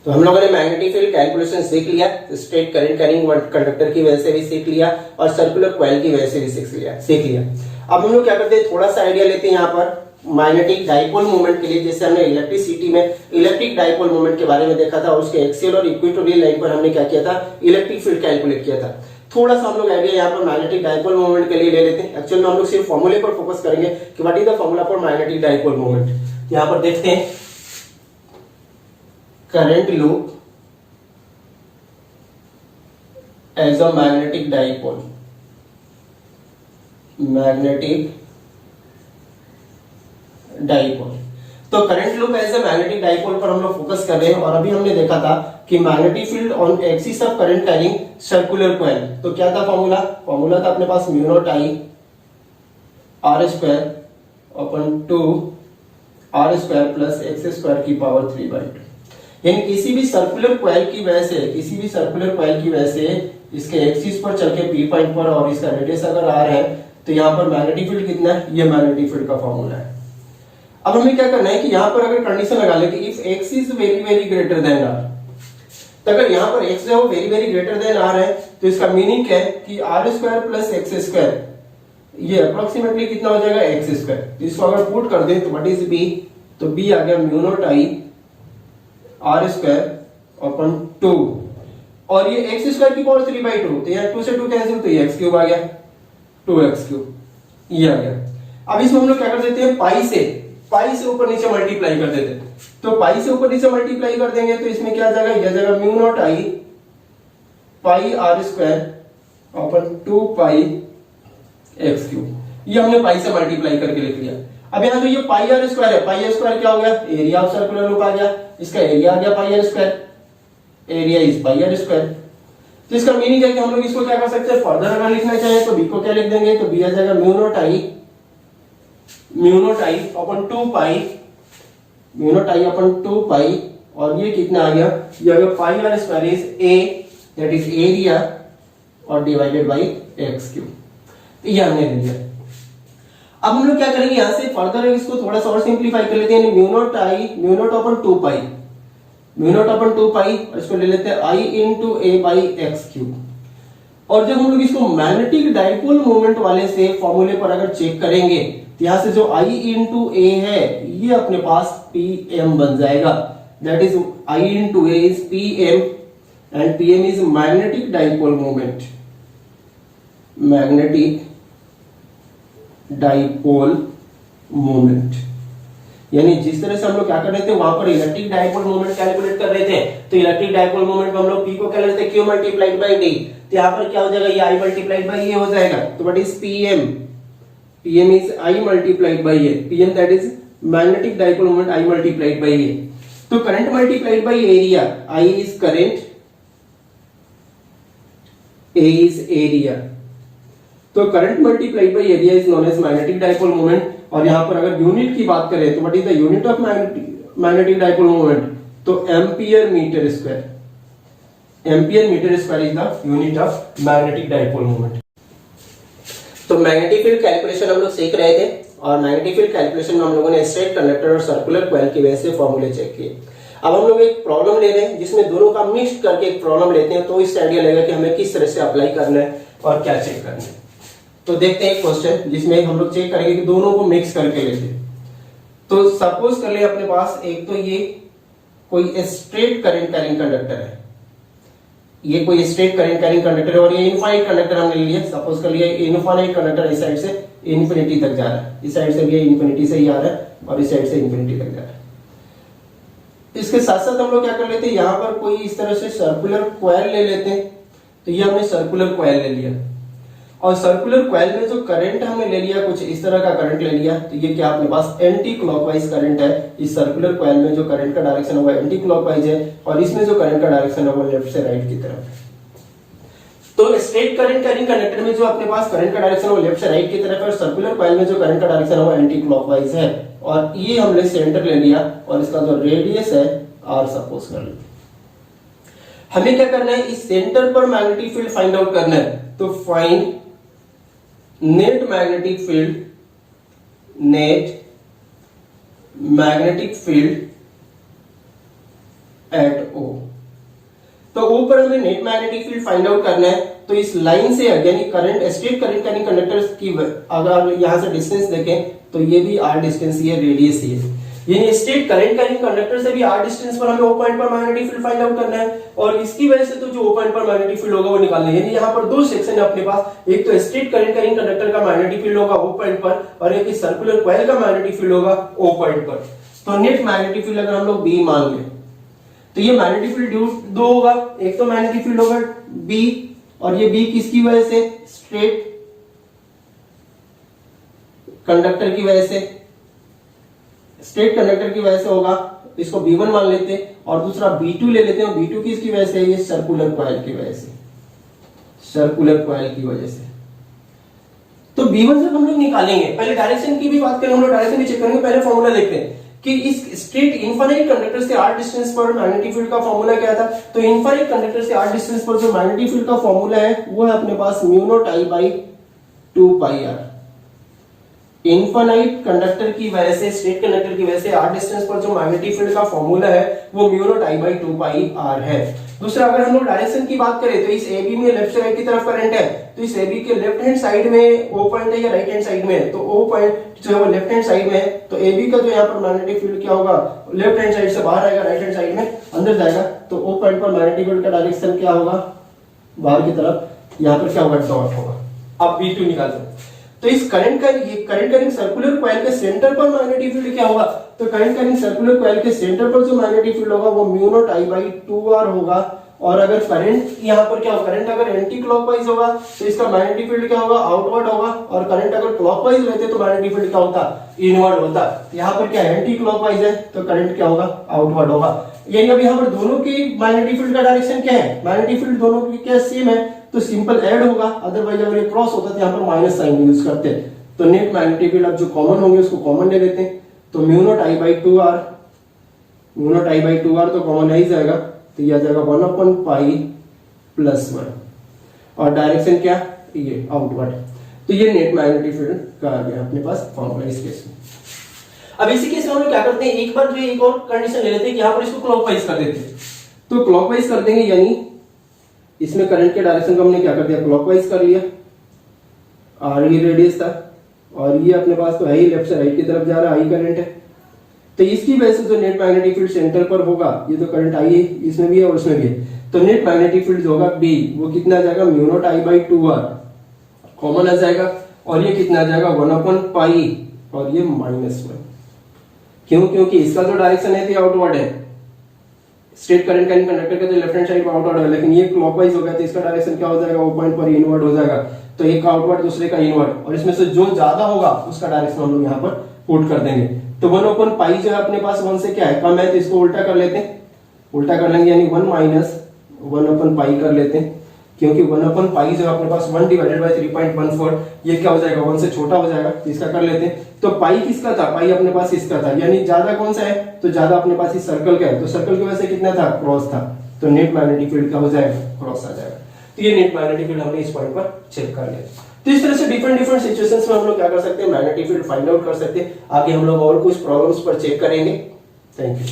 तो हम लोगों ने मैग्नेटिक फील्ड कैलकुलेशन सीख लिया, स्ट्रेट करंट कैरिंग कंडक्टर की वजह से भी सीख लिया, और सर्कुलर कॉइल की वजह से भी सीख लिया। अब हम लोग क्या करते हैं, थोड़ा सा आइडिया लेते हैं यहाँ पर मैग्नेटिक डाइपोल मोमेंट के लिए। जैसे हमने इलेक्ट्रिसिटी में इलेक्ट्रिक डाइपोल मोमेंट के बारे में देखा था, और उसके एक्सियल और इक्वेटोरियल लाइन पर हमने क्या किया था, इलेक्ट्रिक फील्ड कैलकुलेट किया था। थोड़ा सा हम लोग आइडिया यहाँ पर मैग्नेटिक डाइपोल मोमेंट के लिए ले लेते हैं। एक्चुअल में हम लोग सिर्फ फॉर्मूले पर फोकस करेंगे कि what is the formula for magnetic dipole moment. यहाँ पर देखते हैं, current loop as a magnetic dipole, magnetic dipole. तो current loop as a magnetic dipole पर हम लोग फोकस कर रहे हैं। और अभी हमने देखा था कि magnetic field on axis of current carrying circular coil. तो क्या था फॉर्मूला, फॉर्मूला था अपने पास mu naught I R square upon 2 R square plus X square की पावर 3/2। यानी किसी भी सर्कुलर कॉइल की वजह से, किसी भी सर्कुलर कॉइल की वजह से इसके एक्सिस पर चल के पी पॉइंट पर, और इसका रेडियस अगर आर है, तो यहाँ पर मैग्नेटिक फील्ड कितना है, ये मैग्नेटिक फील्ड का फॉर्मूला है। अब हमें क्या करना है कि यहाँ पर अगर कंडीशन लगा ले कि if x is very very greater than r, तो अगर यहाँ पर x जो है very very greater than r है, तो इसका मीनिंग क्या है कि R square plus X square, ये अप्रोक्सीमेटली कितना हो जाएगा, एक्स स्क्वायर। तो इसको अगर पुट कर दें तो व्हाट इज b, तो b आ गया mu naught I R square upon 2, और ये एक्स स्क्वायर की पावर 3/2, तो यहाँ 2 से 2 कैंसिल, तो ये एक्स क्यूब आ गया, 2x क्यूब ये आ गया। अब इसमें हम लोग क्या कर देते हैं, पाई से ऊपर नीचे मल्टीप्लाई कर देते हैं। तो पाई से ऊपर नीचे मल्टीप्लाई कर देंगे तो इसमें क्या आ जाएगा, यह जाएगा mu naught I pi R square upon 2 pi X cube. ये हमने पाई से मल्टीप्लाई करके लिख लिया। अब यहाँ तो ये पाई आर स्क्वायर है, पाई आर स्क्वायर क्या हो गया, एरिया ऑफ सर्कुलर लूप आ गया, इसका एरिया आ गया pi R square, area is pi R square. तो इसका मीनिंग है कि हम लोग इसको क्या कर सकते हैं, फर्दर अगर लिखना चाहें तो बी को क्या लिख देंगे, तो बी आ जाएगा mu naught I upon 2 pi, mu naught I upon 2 pi, और ये कितना आ गया, ये आ गया pi R square is A, that is area, और डिवाइडेड बाई एक्स क्यूब। ये हमने ले लिया। अब हम लोग क्या करेंगे, यहां से फर्दर इसको थोड़ा सा और सिंप्लीफाई कर लेते हैं। Mu naught upon 2 pi, mu naught upon 2 pi, और इसको ले लेते हैं I into A by X cube. और जब हम लोग इसको मैग्नेटिक डाइपोल मोमेंट वाले से फॉर्मूले पर अगर चेक करेंगे, तो यहां से जो आई इंटू ए है, ये अपने पास पी एम बन जाएगा, that is I into A is P M, and P M is magnetic dipole moment, magnetic dipole moment. यानी जिस तरह से हम लोग क्या कर रहे थे, वहां पर इलेक्ट्रिक डाइपोल मोमेंट कैलकुलेट कर रहे थे, तो इलेक्ट्रिक डाइपोल मोमेंट में हम लोग पी को क्या लेते हैं, क्यू मल्टीप्लाइड बाई डी। तो यहाँ पर क्या हो जाएगा, ये आई मल्टीप्लाइड बाई ए हो जाएगा। तो what is PM, PM is I multiplied by A, PM that is magnetic dipole moment, I multiplied by A. तो current multiplied by area, I is current, A is area. तो current multiplied by area is known as magnetic dipole moment. और यहां पर अगर unit की बात करें तो what is the unit of magnetic dipole moment, तो ampere metre square, ampere metre square is the unit of magnetic dipole moment. तो मैग्नेटिक फील्ड कैलकुलेशन हम लोग सीख रहे थे, और मैग्नेटिक फील्ड कैलकुलेशन में हम लोगों ने स्ट्रेट कंडक्टर और सर्कुलर कॉइल की वजह से फॉर्मूले चेक किए। अब हम लोग एक प्रॉब्लम ले रहे हैं जिसमें दोनों का मिक्स करके एक प्रॉब्लम लेते हैं, तो इससे आइडिया लगेगा कि हमें किस तरह से अप्लाई करना है और क्या चेक करना है। तो देखते हैं एक क्वेश्चन जिसमें हम लोग चेक करेंगे कि दोनों को मिक्स करके लेते हैं। तो सपोज कर ले अपने पास एक तो ये कोई स्ट्रेट करंट कैरिंग कंडक्टर है, ये कोई स्ट्रेट करंट कैरिंग कंडक्टर है, और ये इनफाइनाइट कंडक्टर हमने ले लिया। सपोज कर लिया इनफाइनाइट कंडक्टर इस साइड से इन्फिनिटी तक जा रहा है, इस साइड से भी इन्फिनिटी से ही आ रहा है, और इस साइड से इन्फिनिटी तक जा रहा है। इसके साथ साथ हम लोग क्या कर लेते हैं, यहाँ पर कोई इस तरह से सर्कुलर कॉइल ले लेते हैं। तो ये हमने सर्कुलर कॉइल ले लिया, और सर्कुलर कॉइल में जो करंट हमने ले लिया, कुछ इस तरह का करंट ले लिया। तो ये क्या अपने पास एंटी क्लॉकवाइज करंट है। इस सर्कुलर कॉइल में जो करंट का डायरेक्शन है वो एंटी क्लॉकवाइज है, और इसमें जो करंट का डायरेक्शन है वो लेफ्ट से राइट की तरफ है। तो स्ट्रेट करंट कैरिंग कंडक्टर में जो अपने पास करंट का डायरेक्शन है वो लेफ्ट से राइट की तरफ है, और सर्कुलर कॉइल में जो करंट का डायरेक्शन है वो एंटी क्लॉकवाइज है। और ये हमने सेंटर ले लिया, और इसका जो रेडियस है आर सपोज कर लिया। हमें क्या करना है, इस सेंटर पर मैग्नेटिक फील्ड फाइंड आउट करना है। तो find net magnetic field, net magnetic field at O. तो ओ पर हमें net magnetic field find out करना है। तो इस लाइन से यानी करंट स्ट्रेट करंट यानी कंडक्टर की अगर यहां से डिस्टेंस देखें तो ये भी r डिस्टेंस, ये रेडियस ही है। यानी स्ट्रेट करंट यानी कंडक्टर से भी r डिस्टेंस पर हमें O पॉइंट पर मैग्नेटिक फील्ड फाइंड आउट करना है, और इसकी वजह से तो जो O पॉइंट पर मैग्नेटिक फील्ड होगा वो निकालना है। यानी यहाँ पर दो सेक्शन है अपने पास, एक तो स्ट्रेट करंट यानी कंडक्टर का मैग्नेटिक फील्ड होगा O पॉइंट पर, और एक सर्कुलर कॉइल का मैग्नेटिक फील्ड होगा O पॉइंट पर। तो नेट मैग्नेटिक फील्ड अगर हम लोग B मान लें तो ये मैग्नेटिक फील्ड दो होगा, एक तो मैग्नेटिक फील्ड होगा B, और ये B किसकी वजह से, स्ट्रेट कंडक्टर की वजह से, स्ट्रेट कंडक्टर की वजह से होगा, इसको B1 मान लेते हैं, और दूसरा B2 ले लेते हैं। B2 किसकी वजह से, ये सर्कुलर कॉइल की वजह से, सर्कुलर कॉइल की वजह से। तो B1 जब हम लोग निकालेंगे, पहले डायरेक्शन की भी बात करें, हम लोग डायरेक्शन भी चेक करेंगे। पहले फॉर्मूला देखते हैं कि इस स्ट्रेट इनफाइनाइट कंडक्टर से r डिस्टेंस पर मैग्नेटिक फील्ड का फॉर्मूला क्या था। तो इनफाइनाइट कंडक्टर से r डिस्टेंस पर जो मैग्नेटिक फील्ड का फॉर्मूला है वो है अपने पास mu naught I by 2 pi r। Infinite conductor की वजह से, स्ट्रेट कंडक्टर की वजह से r डिस्टेंस पर जो मैग्नेटिक फील्ड का फॉर्मूला है वो mu naught I by 2 pi r है। दूसरा, अगर हम लोग डायरेक्शन की बात करें तो इस AB में लेफ्ट से राइट की तरफ करंट है, तो इस AB के लेफ्ट हैंड साइड में O पॉइंट है या राइट हैंड साइड में है, तो O पॉइंट जो है वो लेफ्ट हैंड साइड में है, तो AB का जो यहाँ पर मैग्नेटिक फील्ड क्या होगा, लेफ्ट हैंड साइड से बाहर आएगा, राइट हैंड साइड में अंदर जाएगा, तो O पॉइंट पर मैग्नेटिक फील्ड का डायरेक्शन क्या होगा, बाहर की तरफ। यहाँ पर क्या होगा, डॉट होगा। अब B2 निकाल दो, तो इस करंट का, ये करंट करिंग सर्कुलर कॉइल के सेंटर पर मैग्नेटिक फील्ड क्या होगा, तो करंट करिंग सर्कुलर कॉइल के सेंटर पर जो मैग्नेटिक फील्ड होगा वो mu naught I by 2r होगा। और अगर करंट यहाँ पर क्या होगा, करंट अगर एंटी क्लॉकवाइज होगा तो इसका मैग्नेटिक फील्ड क्या होगा, आउटवर्ड होगा, और करंट अगर क्लॉकवाइज रहते तो मैग्नेटिक फील्ड क्या होता, इनवर्ड होता। यहाँ पर क्या एंटी क्लॉकवाइज है तो करंट क्या होगा, आउटवर्ड होगा। यानी अब यहाँ पर दोनों की मैग्नेटिक फील्ड का डायरेक्शन क्या है, मैग्नेटिक फील्ड दोनों की क्या सेम है, तो सिंपल ऐड होगा, अदरवाइज अगर ये क्रॉस होता तो यहाँ पर माइनस साइन यूज करते हैं। तो नेट मैग्नेटिक फील्ड अब जो कॉमन होंगे उसको कॉमन ले लेते हैं, तो mu naught I by 2r, mu naught I by 2r तो कॉमन आ ही जाएगा, तो ये आ जाएगा 1 पाई प्लस 1, और डायरेक्शन क्या, ये आउटवर्ड। तो ये नेट मैग्नेटिक फील्ड का आ गया अपने पास फॉर्मूला इस केस में। अब इसी केस में हम लोग क्या करते हैं, एक बार जो एक और कंडीशन ले लेते हैं कि यहाँ पर इसको क्लॉकवाइज कर देते हैं, तो क्लॉकवाइज कर देंगे, यानी इसमें करंट के डायरेक्शन को हमने क्या कर दिया, क्लॉकवाइज कर लिया। r ये रेडियस था, और ये अपने पास तो है ही, लेफ्ट से राइट की तरफ जा रहा है, I करंट है, तो इसकी वजह से जो नेट मैग्नेटिक फील्ड सेंटर पर होगा, ये तो करंट I है, इसमें भी है और उसमें भी है, तो नेट मैग्नेटिक फील्ड होगा B, वो कितना आ जाएगा, mu naught I by 2r common आ जाएगा, और ये कितना आ जाएगा, 1 पाई, और ये -1। क्यों, क्योंकि इसका जो डायरेक्शन है आउटवर्ड है, स्ट्रेट करंट का कंडक्टर का जो लेफ्ट हैंड साइड में आउटवर्ड है, लेकिन ये क्लॉकवाइज हो गया तो इसका डायरेक्शन क्या हो जाएगा, O पॉइंट पर इनवर्ड हो जाएगा, तो एक का आउटवर्ड दूसरे का इनवर्ड, और इसमें से जो ज्यादा होगा उसका डायरेक्शन हम लोग यहाँ पर पुट कर देंगे। तो 1 पाई जो है अपने पास 1 से क्या है, कम है, तो इसको उल्टा कर लेते हैं, उल्टा कर लेंगे, यानी 1 माइनस 1 पाई कर लेते हैं, क्योंकि 1 पाई जो है अपने पास 1 डिवाइडेड बाय 3.14, ये क्या हो जाएगा, 1 से छोटा हो जाएगा, तो इसका कर लेते हैं। तो पाई किसका था, पाई अपने पास इसका था, यानी ज्यादा कौन सा है, तो ज्यादा अपने पास इस सर्कल का है, तो सर्कल की वजह से कितना था, क्रॉस था, तो नेट मैग्नेटिक फील्ड क्या हो जाएगा, क्रॉस आ जाएगा। तो ये नेट मैग्नेटिक फील्ड हमने इस पॉइंट पर चेक कर लिया। तो इस तरह से डिफरेंट सिचुएशंस में हम लोग क्या कर सकते हैं, मैग्नेटिक फील्ड फाइंड आउट कर सकते हैं। आगे हम लोग और कुछ प्रॉब्लम्स पर चेक करेंगे। Thank you.